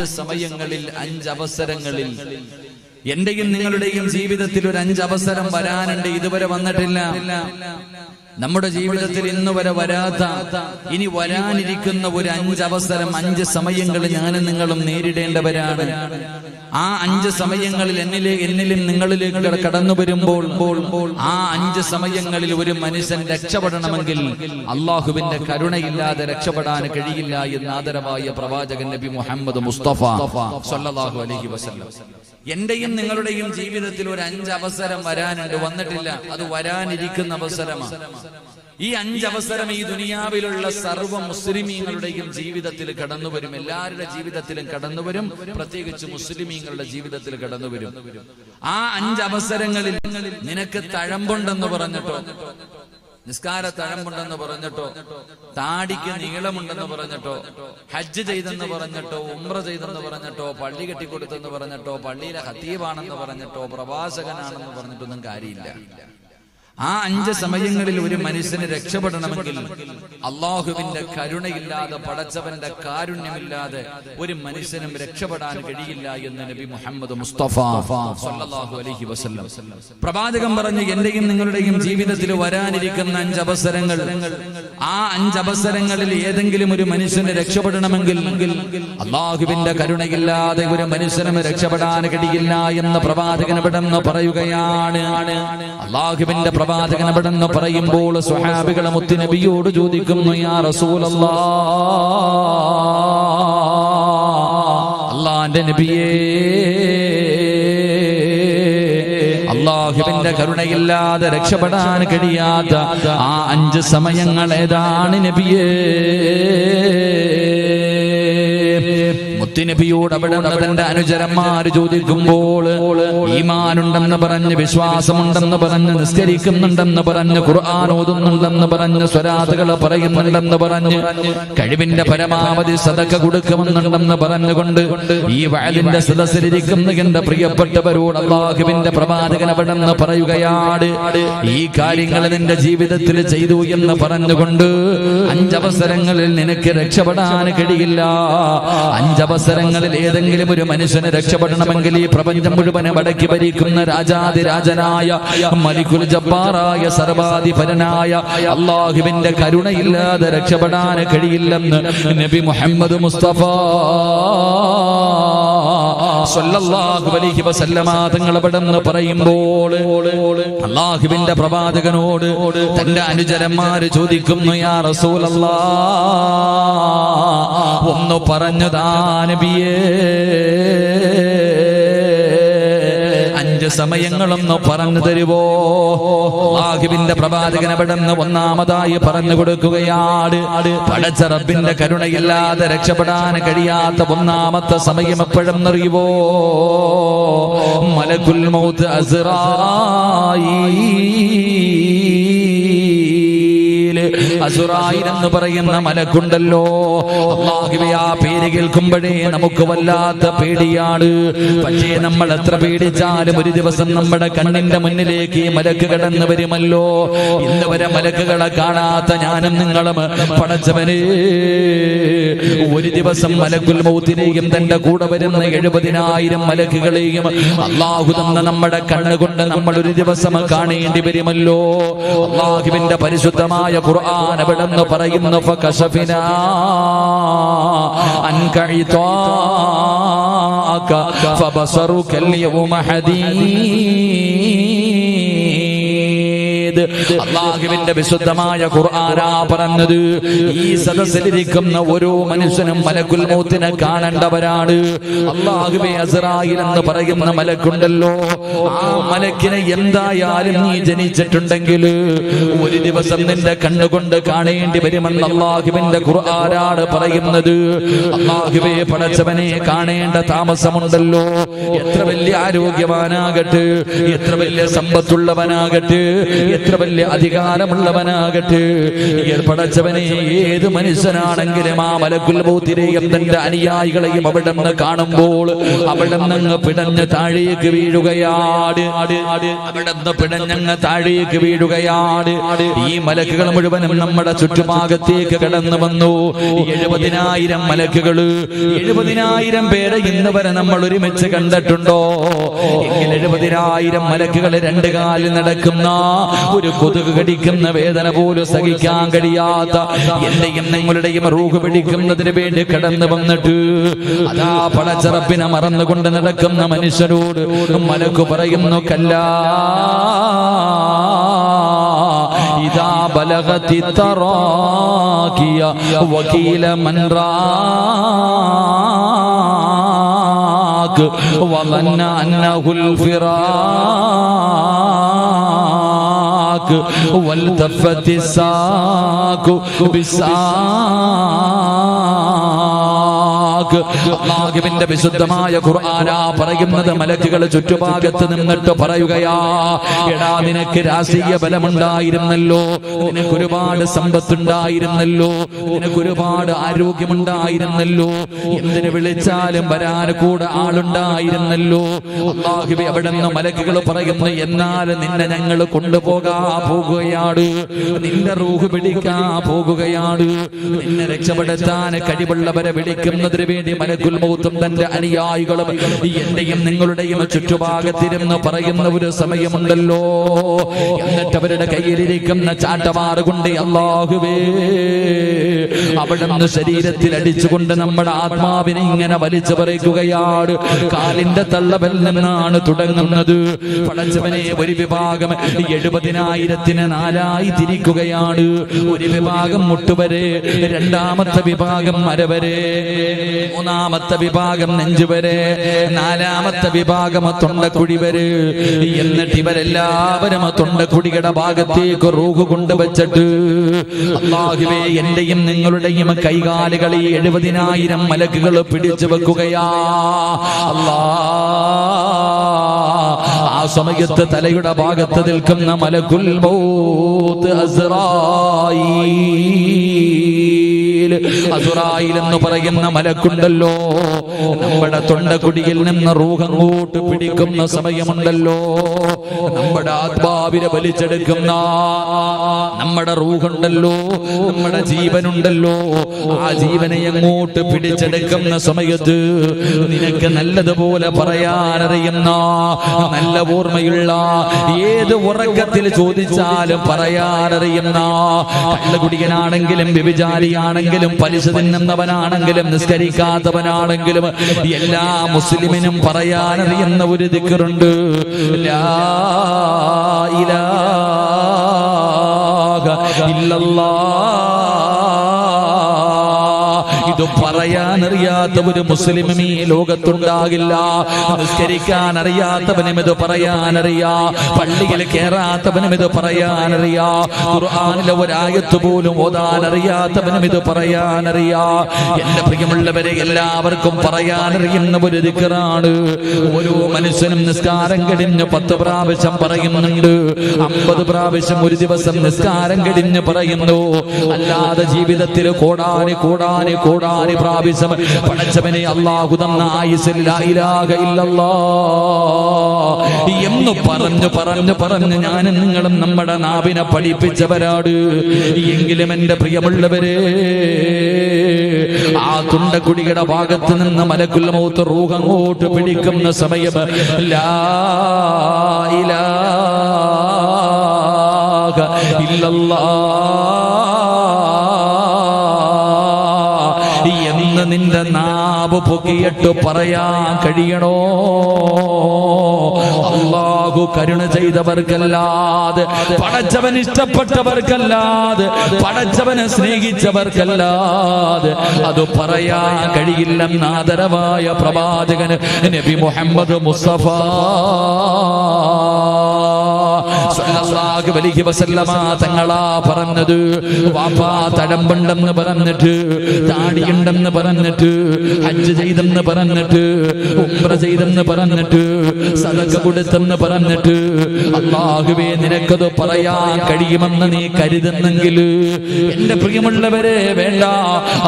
സമയങ്ങളിൽ 5 അവസരങ്ങളിൽ എന്റെയും നിങ്ങളുടെയും ജീവിതത്തിൽ ഒരു 5 അവസരം വരാനുണ്ട്. ഇതുവരെ വന്നിട്ടില്ല. നമ്മുടെ ജീവിതത്തിൽ ഇന്ന് വരെ വരാത്ത ഇനി വരാനിരിക്കുന്ന ഒരു 5 അവസരം, 5 സമയങ്ങൾ ഞാനും നിങ്ങളും നേരിടേണ്ടവരാണ്. ആ 5 സമയങ്ങളിൽ എന്നിലും നിങ്ങളിലേക്ക് കടന്നു വരുമ്പോൾ ആ 5 സമയങ്ങളിൽ ഒരു മനുഷ്യൻ രക്ഷപ്പെടണമെങ്കിൽ അള്ളാഹുവിന്റെ കരുണയില്ലാതെ രക്ഷപ്പെടാൻ കഴിയില്ല എന്ന് ആദരവായ പ്രവാചകൻ നബി മുഹമ്മദ് മുസ്തഫ സ്വല്ലല്ലാഹു അലൈഹി വസല്ലം. എന്റെയും നിങ്ങളുടെയും ജീവിതത്തിൽ ഒരു 5 അവസരം വരാനുണ്ട്, വന്നിട്ടില്ല. അത് വരാനിരിക്കുന്ന അവസരമാണ്. ഈ 5 അവസരം ഈ ദുനിയാവിലുള്ള സർവ്വ മുസ്ലിമീങ്ങളുടെയും ജീവിതത്തിൽ കടന്നുവരും. എല്ലാവരുടെ ജീവിതത്തിലും കടന്നുവരും, പ്രത്യേകിച്ച് മുസ്ലിമീങ്ങളുടെ ജീവിതത്തിൽ കടന്നുവരും. ആ 5 അവസരങ്ങളിൽ നിനക്ക് തഴമ്പുണ്ടെന്ന് പറഞ്ഞിട്ടോ, നിസ്കാര തഴമ്പുണ്ടെന്ന് പറഞ്ഞിട്ടോ, താടിക്ക് നീളമുണ്ടെന്ന് പറഞ്ഞിട്ടോ, ഹജ്ജ് ചെയ്തെന്ന് പറഞ്ഞിട്ടോ, ഉംറ ചെയ്തെന്ന് പറഞ്ഞിട്ടോ, പള്ളി കെട്ടിക്കൊടുത്തെന്ന് പറഞ്ഞിട്ടോ, പള്ളിയിലെ ഖതീബാണെന്ന് പറഞ്ഞിട്ടോ, പ്രവാചകനാണെന്ന് പറഞ്ഞിട്ടൊന്നും കാര്യമില്ല. ആ 5 സമയങ്ങളിൽ ഒരു മനുഷ്യന് രക്ഷപ്പെടണമെങ്കിൽ അള്ളാഹുവിന്റെ കരുണയില്ലാതെ, പടച്ചവന്റെ കാരുണ്യമില്ലാതെ ഒരു മനുഷ്യനും രക്ഷപ്പെടാൻ കഴിയില്ല എന്ന് നബി മുഹമ്മദ് മുസ്തഫ സ്വല്ലല്ലാഹു അലൈഹി വസല്ലം പ്രവാചകൻ പറഞ്ഞു. എന്റെയും നിങ്ങളുടെയും ജീവിതത്തിൽ വരാനിരിക്കുന്ന 5 അവസരങ്ങൾ, ആ 5 അവസരങ്ങളിൽ ഏതെങ്കിലും ഒരു മനുഷ്യന് രക്ഷപ്പെടണമെങ്കിൽ അള്ളാഹുവിന്റെ കരുണയില്ലാതെ ഒരു മനുഷ്യനും രക്ഷപ്പെടാൻ കഴിയില്ല എന്ന് പ്രവാചകൻ ഇവിടെന്ന് പറയുകയാണ്. അള്ളാഹുവിന്റെ പ്രവാചകൻ ഇവിടെന്ന് പറയുമ്പോൾ സ്വഹാബികളെ മുത്തുനബിയോട് ചോദിക്കുന്നു, യാ റസൂലല്ലാഹ്, അല്ലാഹുവിന്റെ നബിയേ, അള്ളാഹുവിന്റെ കരുണയില്ലാതെ രക്ഷപ്പെടാൻ കഴിയാത്ത ആ 5 സമയങ്ങൾ ഏതാണ് നബിയേ? മുത്തുനബിയോട് അവിടെ തന്റെ അനുചരന്മാര് ചോദിക്കുമ്പോൾ ഈമാനുണ്ടെന്ന് പറഞ്ഞ്, വിശ്വാസമുണ്ടെന്ന് പറഞ്ഞ്, നിസ്കരിക്കുന്നുണ്ടെന്ന് പറഞ്ഞ്, ഖുർആൻ ഓതുന്നുണ്ടെന്ന് പറഞ്ഞ്, സ്വലാത്തുകൾ പറയുന്നുണ്ടെന്ന് പറഞ്ഞ്, കഴിവിന്റെ പരമാവധി സദഖ കൊടുക്കുമെന്നുണ്ടെന്ന് പറഞ്ഞുകൊണ്ട് ഈ വഅലിന്റെ സദസ്സിലിരിക്കുന്ന എന്റെ പ്രിയപ്പെട്ടവരോട് അല്ലാഹുവിന്റെ പ്രവാചകൻ അവിടെ നിന്ന് പറയുകയാണ്, ഈ കാര്യങ്ങൾ നിന്റെ ജീവിതത്തിൽ ചെയ്തു എന്ന് പറഞ്ഞുകൊണ്ട് 5 അവസരങ്ങളിൽ നിനക്ക് രക്ഷപ്പെടാൻ കഴിയില്ല. 5 അവസരങ്ങളിൽ ഏതെങ്കിലും ഒരു മനുഷ്യന് രക്ഷപ്പെടണമെങ്കിൽ ഈ പ്രപഞ്ചം മുഴുവനും അടക്കി ഭരിക്കുന്ന രാജാതിരാജനായ മലിക്കുൽ ജബ്ബാറായ സർവാധിപരനായ അല്ലാഹുവിന്റെ കരുണയില്ലാതെ രക്ഷപ്പെടാൻ കഴിയില്ലെന്ന് നബി മുഹമ്മദ് മുസ്തഫ സ്വല്ലല്ലാഹു അലൈഹി വസല്ലമ തങ്ങൾ അവിടെന്ന് പറയുമ്പോൾ അല്ലാഹുവിന്റെ പ്രവാചകനോട് തന്റെ അനുചരന്മാര് ചോദിക്കുന്നു, യാ റസൂലല്ലാഹ്, ഒന്ന് പറഞ്ഞതാ നബിയേ, 5 സമയങ്ങളൊന്ന് പറഞ്ഞു തരുവോ? അല്ലാഹുവിന്റെ പ്രവാചകൻ അവിടെന്ന് ഒന്നാമതായി പറഞ്ഞു കൊടുക്കുകയാണ്, പടച്ച റബ്ബിന്റെ കരുണയില്ലാതെ രക്ഷപ്പെടാൻ കഴിയാത്ത ഒന്നാമത്തെ സമയം എപ്പോഴെന്നറിയുവോ? മലക്കുൽ മൗത്ത് അസുറായിൽ എന്ന് പറയുന്ന മലക്കുണ്ടല്ലോ. അല്ലാഹുവേ, ആ പേര് കേൾക്കുമ്പോഴേ നമുക്ക് വല്ലാത്ത പേടിയാണ്. പക്ഷേ നമ്മൾ എത്ര പേടിച്ചാലും ഒരു ദിവസം നമ്മുടെ കണ്ണിന്റെ മുന്നിലേക്ക് ഈ മലക്ക് കടന്നു വരുമല്ലോ. ഇന്ന് വരെ മലക്കുകളെ കാണാത്ത ഞാനും നിങ്ങളും പടച്ചവനെ, ഒരു ദിവസം മലക്കുൽ മൗത്തിനെയും തന്റെ കൂടെ വരുന്ന 70,000 മലക്കുകളെയും അല്ലാഹു തന്ന നമ്മുടെ കണ്ണുകൊണ്ട് നമ്മൾ ഒരു ദിവസം കാണേണ്ടി വരുമല്ലോ. അല്ലാഹുവിന്റെ പരിശുദ്ധമായ ഖുർആൻ അവിടെന്ന് പറയുന്നു, ഫകശഫിനാ അൻക ഇതാക ഫബസറുകൽ യൗമ ഹദീദ്. അല്ലാഹുവിന്റെ വിശുദ്ധമായ ഖുർആനാ പറഞ്ഞത്, ഈ സദസ്സിലിരിക്കുന്ന ഓരോ മനുഷ്യനും മലക്കുൽ മൗത്തിനെ കാണേണ്ടവരാണ്. അല്ലാഹുവേ, അസ്റായിൽ എന്ന് പറയുന്ന മലക്കുണ്ടല്ലോ, ആ മലക്കിനെ എന്തായാലും നീ ജനിച്ചിട്ടുണ്ടെങ്കിൽ ഒരു ദിവസം നിന്റെ കണ്ണുകൊണ്ട് കാണേണ്ടി വരുമെന്ന് അല്ലാഹുവിന്റെ ഖുർആനാണ് പറയുന്നത്. അല്ലാഹുവേ, പടച്ചവനെ കാണേണ്ട താമസമുണ്ടല്ലോ. എത്ര വലിയ ആരോഗ്യവാനാകട്ടെ, എത്ര വലിയ സമ്പത്തുള്ളവനാകട്ടെ, എത്ര എത്ര വലിയ അധികാരമുള്ളവനാകട്ടെ, പടച്ചവനെ ഏത് മനുഷ്യനാണെങ്കിലും ആ മലക്കുൽ മൗത്തിനെയും തന്റെ അനുയായികളെയും അവിടെ നിന്ന് കാണുമ്പോൾ അവിടെ നിന്ന് പിടഞ്ഞ് താഴേക്ക് വീഴുകയാണ്. അവിടെ നിന്ന് പിടഞ്ഞങ്ങ് താഴേക്ക് വീഴുകയാണ്. ഈ മലക്കുകൾ മുഴുവനും നമ്മുടെ ചുറ്റുഭാഗത്തേക്ക് കടന്നു വന്നു. 70,000 മലക്കുകൾ, 70,000 പേരെ ഇന്ന് വരെ നമ്മൾ ഒരുമിച്ച് കണ്ടിട്ടുണ്ടോ? എങ്കിൽ 70,000 മലക്കുകൾ രണ്ട് കാലിൽ നടക്കുന്ന, ഒരു കൊതുക് കടിക്കുന്ന വേദന പോലും സഹിക്കാൻ കഴിയാത്ത, എന്റെയും നിങ്ങളുടെയും റൂഹ് പിടിക്കുന്നതിന് വേണ്ടി കടന്നു വന്നിട്ട് അതാ പടച്ചറപ്പിനെ മറന്നുകൊണ്ട് നടക്കുന്ന മനുഷ്യരോട് മലക്ക് പറയുന്നു, കല്ലാ ഇദാ ബലഗതി തറാകിയ വകീല മൻ റാക വظن أنه الفراق والتفت الساق بالساق. അല്ലാഹുവിന്റെ വിശുദ്ധമായ ഖുർആനാ പറയുന്നത്. മലക്കുകൾ ചുറ്റുഭാഗത്ത് നിന്നിട്ട് പറയുകയാ, എടാ നിനക്ക് രാഷ്ട്രീയ ബലമുണ്ടായിരുന്നല്ലോ, നിനക്ക് ഒരുപാട് സമ്പത്തുണ്ടായിരുന്നല്ലോ, നിനക്ക് ഒരുപാട് ആരോഗ്യമുണ്ടായിരുന്നല്ലോ, എന്തിനു വിളിച്ചാലും വരാൻ കൂടെ ആളുണ്ടായിരുന്നല്ലോ. അല്ലാഹുവേ, അവിടെ നിന്ന് മലക്കുകൾ പറയുന്നു, എന്നാൽ നിന്നെ ഞങ്ങൾ കൊണ്ടുപോകാൻ പോകുകയാണ്, നിന്റെ റൂഹ് പിടിക്കാൻ പോകുകയാണ്. നിന്നെ രക്ഷപ്പെടുത്താൻ കഴിവുള്ളവരെ വിളിക്കുന്നതിന് വേണ്ടി മലക്കുൽ മൗത്തും തന്റെ അനുയായികളും എന്റെയും നിങ്ങളുടെയും ചുറ്റുഭാഗത്തിരുന്ന് പറയുന്ന ഒരു സമയമുണ്ടല്ലോ. എന്നിട്ട് അവരുടെ കയ്യിലിരിക്കുന്ന ചാട്ടവാറ് കൊണ്ട് അല്ലാഹുവേ അവിടെ നിന്ന് ശരീരത്തിൽ അടിച്ചുകൊണ്ട് നമ്മുടെ ആത്മാവിനെ ഇങ്ങനെ വലിച്ചു പറിക്കുകയാണ്. കാലിന്റെ തള്ളവൽ നിന്നാണ് തുടങ്ങുന്നത്. പടച്ചവനെ, ഒരു വിഭാഗം 70,000-നെ 4ആയി തിരിക്കുകയാണ്. ഒരു വിഭാഗം മുട്ടുവരെ, രണ്ടാമത്തെ വിഭാഗം അരവരെ, മൂന്നാമത്തെ വിഭാഗം നെഞ്ചുവരെ, നാലാമത്തെ വിഭാഗം തൊണ്ടക്കുഴി വരെ. എന്നിട്ട് ഇവരെല്ലാവരും തൊണ്ടക്കുഴിയുടെ ഭാഗത്തേക്ക് റൂഹ് കൊണ്ടുവച്ചിട്ട് അല്ലാഹുവേ എന്റെയും നിങ്ങളുടെയും കൈകാലുകളിൽ 70,000 മലക്കുകൾ പിടിച്ചു വെക്കുകയാ. അല്ലാ, ആ സമയത്ത് തലയുടെ ഭാഗത്ത് നിൽക്കുന്ന മലക്കുൽ മൗത്ത് അസുറായിൽ എന്ന് പറയുന്ന മലക്കുണ്ടല്ലോ, നമ്മുടെ തൊണ്ടക്കുടിയിൽ നിന്ന് റൂഹ് അങ്ങോട്ട് പിടിക്കുന്ന സമയമുണ്ടല്ലോ, നമ്മുടെ ആത്മാവിനെ വലിച്ചെടുക്കുന്ന നമ്മുടെ റൂഹുണ്ടല്ലോ, നമ്മുടെ ജീവനുണ്ടല്ലോ, ആ ജീവനെ അങ്ങോട്ട് പിടിച്ചെടുക്കുന്ന സമയത്ത് നിനക്ക് നല്ലതുപോലെ പറയാനറിയുന്ന, നല്ല ഓർമ്മയുള്ള, ഏത് ഉറക്കത്തിൽ ചോദിച്ചാലും പറയാനറിയുന്ന, കള്ളുകുടിയനാണെങ്കിലും വ്യഭിചാരിയാണെങ്കിലും പലിശ തിന്നുന്നവനാണെങ്കിലും നിസ്കരിക്കാത്തവനാണെങ്കിലും എല്ലാ മുസ്ലിമിനും പറയാനറിയുന്ന ഒരു ദിക്റുണ്ട്. ലാ ഇലാഹ ഇല്ലല്ലാഹ്. ഇത് പറയാനറിയാത്ത ഒരു മുസ്ലിമും ഈ ലോകത്തുണ്ടാകില്ല. നിസ്കരിക്കാൻ അറിയാത്തവനും ഇത് പറയാനറിയാ, പള്ളിയിൽ കയറാത്തവനും ഇത് പറയാനറിയാ, ഖുർആനിലെ ഒരായത്ത് പോലും ഓതാൻ അറിയാത്തവനും ഇത് പറയാനറിയാ. എന്റെ പ്രിയമുള്ളവരെ, എല്ലാവർക്കും പറയാനറിയുന്ന ഒരു ദിക്റാണ്. ഓരോ മനുഷ്യനും നിസ്കാരം കഴിഞ്ഞ് 10 പ്രാവശ്യം പറയുന്നുണ്ട്, 50 പ്രാവശ്യം ഒരു ദിവസം നിസ്കാരം കഴിഞ്ഞ് പറയുന്നു. അല്ലാതെ ജീവിതത്തിൽ കോടാനി കോടാനി കോടാനി പ്രാവശ്യം പടച്ചവനെ അല്ലാഹു തന്ന ആയുസ്സിൽ ലാ ഇലാഹ ഇല്ലല്ലാഹ് എന്ന് പറഞ്ഞു പറഞ്ഞു പറഞ്ഞ് ഞാനും നിങ്ങളും നമ്മുടെ നാവിനെ പഠിപ്പിച്ചവരാട്. എങ്കിലും എന്റെ പ്രിയമുള്ളവരെ, ആ തുണ്ടക്കുടിയുടെ ഭാഗത്ത് നിന്ന് മലക്കുൽ മൗത്ത് റൂഹ് അങ്ങോട്ട് പിടിക്കുന്ന സമയം ലാ ഇലാഹ എന്ന് നിന്റെ നാവ് പൊക്കിയിട്ട് പറയാൻ കഴിയണോ? അല്ലാഹു കരുണ ചെയ്തവർക്കല്ലാതെ, പടച്ചവൻ ഇഷ്ടപ്പെട്ടവർക്കല്ലാതെ, പടച്ചവനെ സ്നേഹിച്ചവർക്കല്ലാതെ അത് പറയാൻ കഴിയില്ലെന്ന് ആദരവായ പ്രവാചകൻ നബി മുഹമ്മദ് മുസ്തഫ സ്വല്ലല്ലാഹു അലൈഹി വസല്ലമ തങ്ങളാ പറഞ്ഞത്. വാപ്പാ തഴമ്പുണ്ടെന്ന് പറഞ്ഞിട്ട്, താടിയുണ്ടെന്ന് പറഞ്ഞിട്ട്, ഹജ്ജ് ചെയ്തെന്ന് പറഞ്ഞിട്ട്, ഉംറ ചെയ്തെന്ന് പറഞ്ഞിട്ട്, സദഖ കൊടുത്തെന്ന് പറഞ്ഞിട്ട്, അല്ലാഹുവേ നിനക്കത് പറയാൻ കഴിയുമെന്ന് നീ കരുതുന്നെങ്കിൽ എന്റെ പ്രിയമുള്ളവരെ വേണ്ട.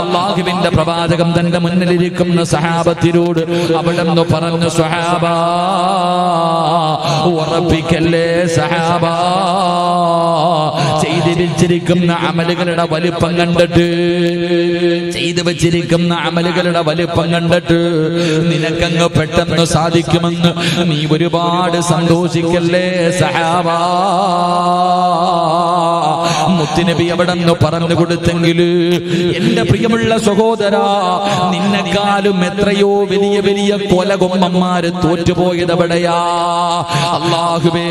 അല്ലാഹുവിന്റെ പ്രവാചകൻ തന്റെ മുന്നിലിരിക്കുന്ന സഹാബത്തിനോട് അവിടെന്ന് പറഞ്ഞു, സഹാബാ ഉറപ്പിക്കല്ലേ സഹാബാ, ചെയ്തു വെച്ചിരിക്കുന്ന അമലുകളുടെ വലിപ്പം കണ്ടിട്ട്, ചെയ്തു വെച്ചിരിക്കുന്ന അമലുകളുടെ വലിപ്പം കണ്ടിട്ട് നിനക്കങ്ങ് പെട്ടെന്ന് സാധിക്കുമെന്ന് നീ ഒരുപാട് സന്തോഷിക്കല്ലേ സഹാബാ. മുത്തുനബി അവിടെ നിന്ന് പറഞ്ഞു കൊടുത്തെങ്കിൽ എന്റെ പ്രിയമുള്ള സഹോദരാ, നിന്നെക്കാളും എത്രയോ വലിയ വലിയ കൊലകൊമ്മന്മാര് തോറ്റുപോയതെവിടെയാ? അല്ലാഹുവേ,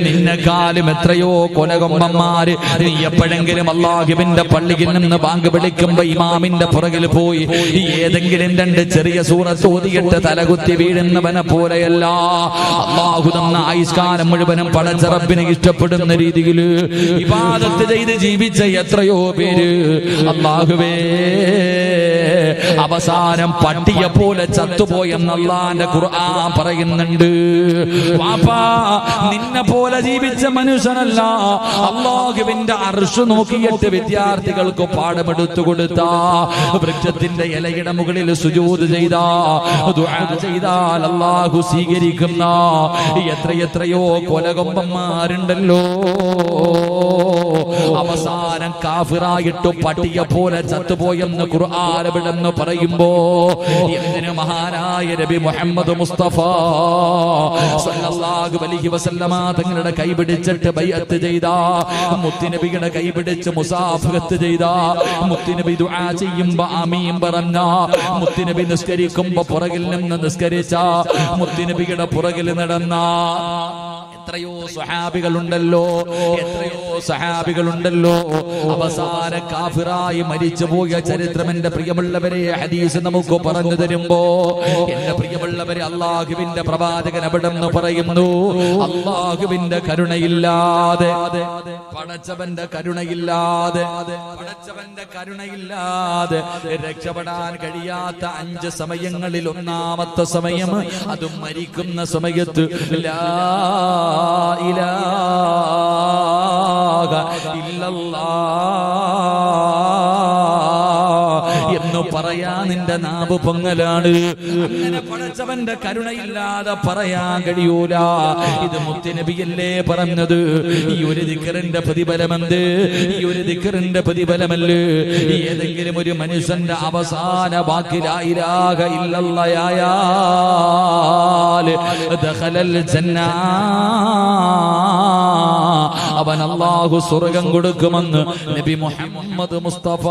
നിന്നെക്കാളും എത്രയോ കൊലകൊമ്മന്മാര് നീ എപ്പോഴെങ്കിലും അല്ലാഹുവിന്റെ പള്ളിയിൽ നിന്ന് ബാങ്ക് വിളിക്കുമ്പോ ഇമാമിന്റെ പുറകിൽ പോയി ഏതെങ്കിലും രണ്ട് ചെറിയ സൂറത്ത് ഓതിയിട്ട് തലകുത്തി വീഴുന്നവനെ പോലെയല്ല. അല്ലാഹു തന്ന ആയുഷ്കാലം മുഴുവനും പടച്ച റബ്ബിനെ ഇഷ്ടപ്പെടുന്ന രീതിയിൽ ഇബാദത്ത് ചെയ്ത് ജീവിച്ച എത്രയോ പേര് അല്ലാഹുവേ അവസാനം പട്ടിയെ പോലെ ചത്തുപോയെന്ന് അല്ലാഹുവിന്റെ ഖുർആൻ പറയുന്നുണ്ട്. വാപ്പാ, നിന്നെ പോലെ ജീവിച്ച മനുഷ്യനല്ല അല്ലാഹുവിന്റെ അർശ് നോക്കിയിട്ട് വിദ്യാർത്ഥികൾക്ക് പാഠമെടുത്തു കൊടുത്ത, വൃക്ഷത്തിന്റെ ഇലയുടെ മുകളിൽ സുജൂദ് ചെയ്താ, ദുആ ചെയ്താൽ അല്ലാഹു സ്വീകരിക്കുന്ന എത്രയെത്രയോ കൊലകൊമ്പന്മാരുണ്ടല്ലോ. അവസാനം കാഫിറായിട്ട് പട്ടിയെ പോലെ ചത്തുപോയെന്ന് ഖുർആൻ വിടെന്ന് പറയുമ്പോ എന്തിന് മഹാനായ നബി മുഹമ്മദ് മുസ്തഫ സല്ലല്ലാഹു അലൈഹി വസല്ലമ തങ്ങളുടെ കൈപിടിച്ചിട്ട് ബൈഅത്ത് ചെയ്ത, മുത്തുനബിയുടെ കൈപിടിച്ച് മുസാഫഹത്ത് ചെയ്ത, മുത്തുനബി ദുആ ചെയ്യുമ്പോ ആമീൻ പറഞ്ഞ, മുത്തുനബി നിസ്കരിക്കുമ്പോ പുറകിൽ നിന്ന് നിസ്കരിച്ച, മുത്തുനബിയുടെ പുറകിൽ നടന്ന എത്രയോ സ്വഹാബികളുണ്ടല്ലോ, എത്രയോ സഹാബികളുണ്ടല്ലോ. അവസാന കാഫിറായി മരിച്ചുപോയ ചരിത്രം എന്റെ പ്രിയമുള്ളവരെ ഹദീസ് നമുക്ക് പറഞ്ഞു തരുമ്പോ എന്റെ പ്രിയമുള്ളവരെ അല്ലാഹുവിന്റെ പ്രവാചകൻ അവിടെന്ന് പറയുന്നു, അല്ലാഹുവിന്റെ കരുണയില്ലാതെ, പടച്ചവന്റെ കരുണയില്ലാതെ, പടച്ചവന്റെ കരുണയില്ലാതെ രക്ഷപ്പെടാൻ കഴിയാത്ത 5 സമയങ്ങളിൽ ഒന്നാമത്തെ സമയം അത് മരിക്കുന്ന സമയത്ത് ലാ ഇലാഹ ഇല്ലല്ലാഹ് എന്ന് പറയാ നിന്റെ നാവ് പൊങ്ങലാണ്. അങ്ങനെ പടച്ചവന്റെ കരുണയില്ലാതെ പറയാൻ കഴിയൂല. ഇത് മുത്തുനബിയല്ലേ പറഞ്ഞത്. ഈ ഒരു ദിക്റിന്റെ പ്രതിഫലമെന്ത്? ഈ ഒരു ദിക്റിന്റെ പ്രതിഫലമല്ലേ ഏതെങ്കിലും ഒരു മനുഷ്യന്റെ അവസാന വാക്ക് ലാ ഇലാഹ ഇല്ലല്ലാഹ് ദഖലൽ ജന്ന, അവൻ അല്ലാഹു സ്വർഗ്ഗം കൊടുക്കുമെന്ന് നബി മുഹമ്മദ് മുസ്തഫ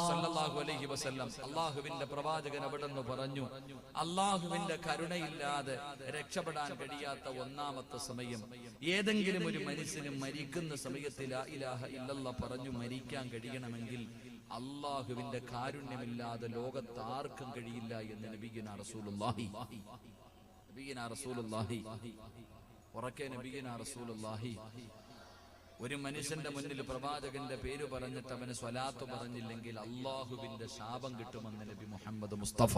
സല്ലല്ലാഹു അലൈഹി വസല്ലം. അല്ലാഹുവിന്റെ പ്രവാചകൻ അവിടെന്ന് പറഞ്ഞു, അല്ലാഹുവിന്റെ കരുണയില്ലാതെ രക്ഷപ്പെടാൻ കഴിയാത്ത ഒന്നാമത്തെ സമയം ഏതെങ്കിലും ഒരു മനുഷ്യന് മരിക്കുന്ന സമയത്ത് ലാ ഇലാഹ ഇല്ലല്ലാഹ് പറഞ്ഞു മരിക്കാൻ കഴിയണമെങ്കിൽ അല്ലാഹുവിന്റെ കാരുണ്യമില്ലാതെ ലോകത്ത് ആർക്കും കഴിയില്ല എന്ന് നബിയുനാ റസൂലുള്ളാഹി, നബിയുനാ റസൂലുള്ളാഹി, ഉറക്കെ നബിയുനാ റസൂലുള്ളാഹി. ഒരു മനുഷ്യന്റെ മുന്നിൽ പ്രവാചകന്റെ പേര് പറഞ്ഞിട്ട് അവന് സ്വലാത്ത് പറഞ്ഞില്ലെങ്കിൽ അല്ലാഹുവിന്റെ ശാപം കിട്ടുമെന്ന് നബി മുഹമ്മദ് മുസ്തഫ.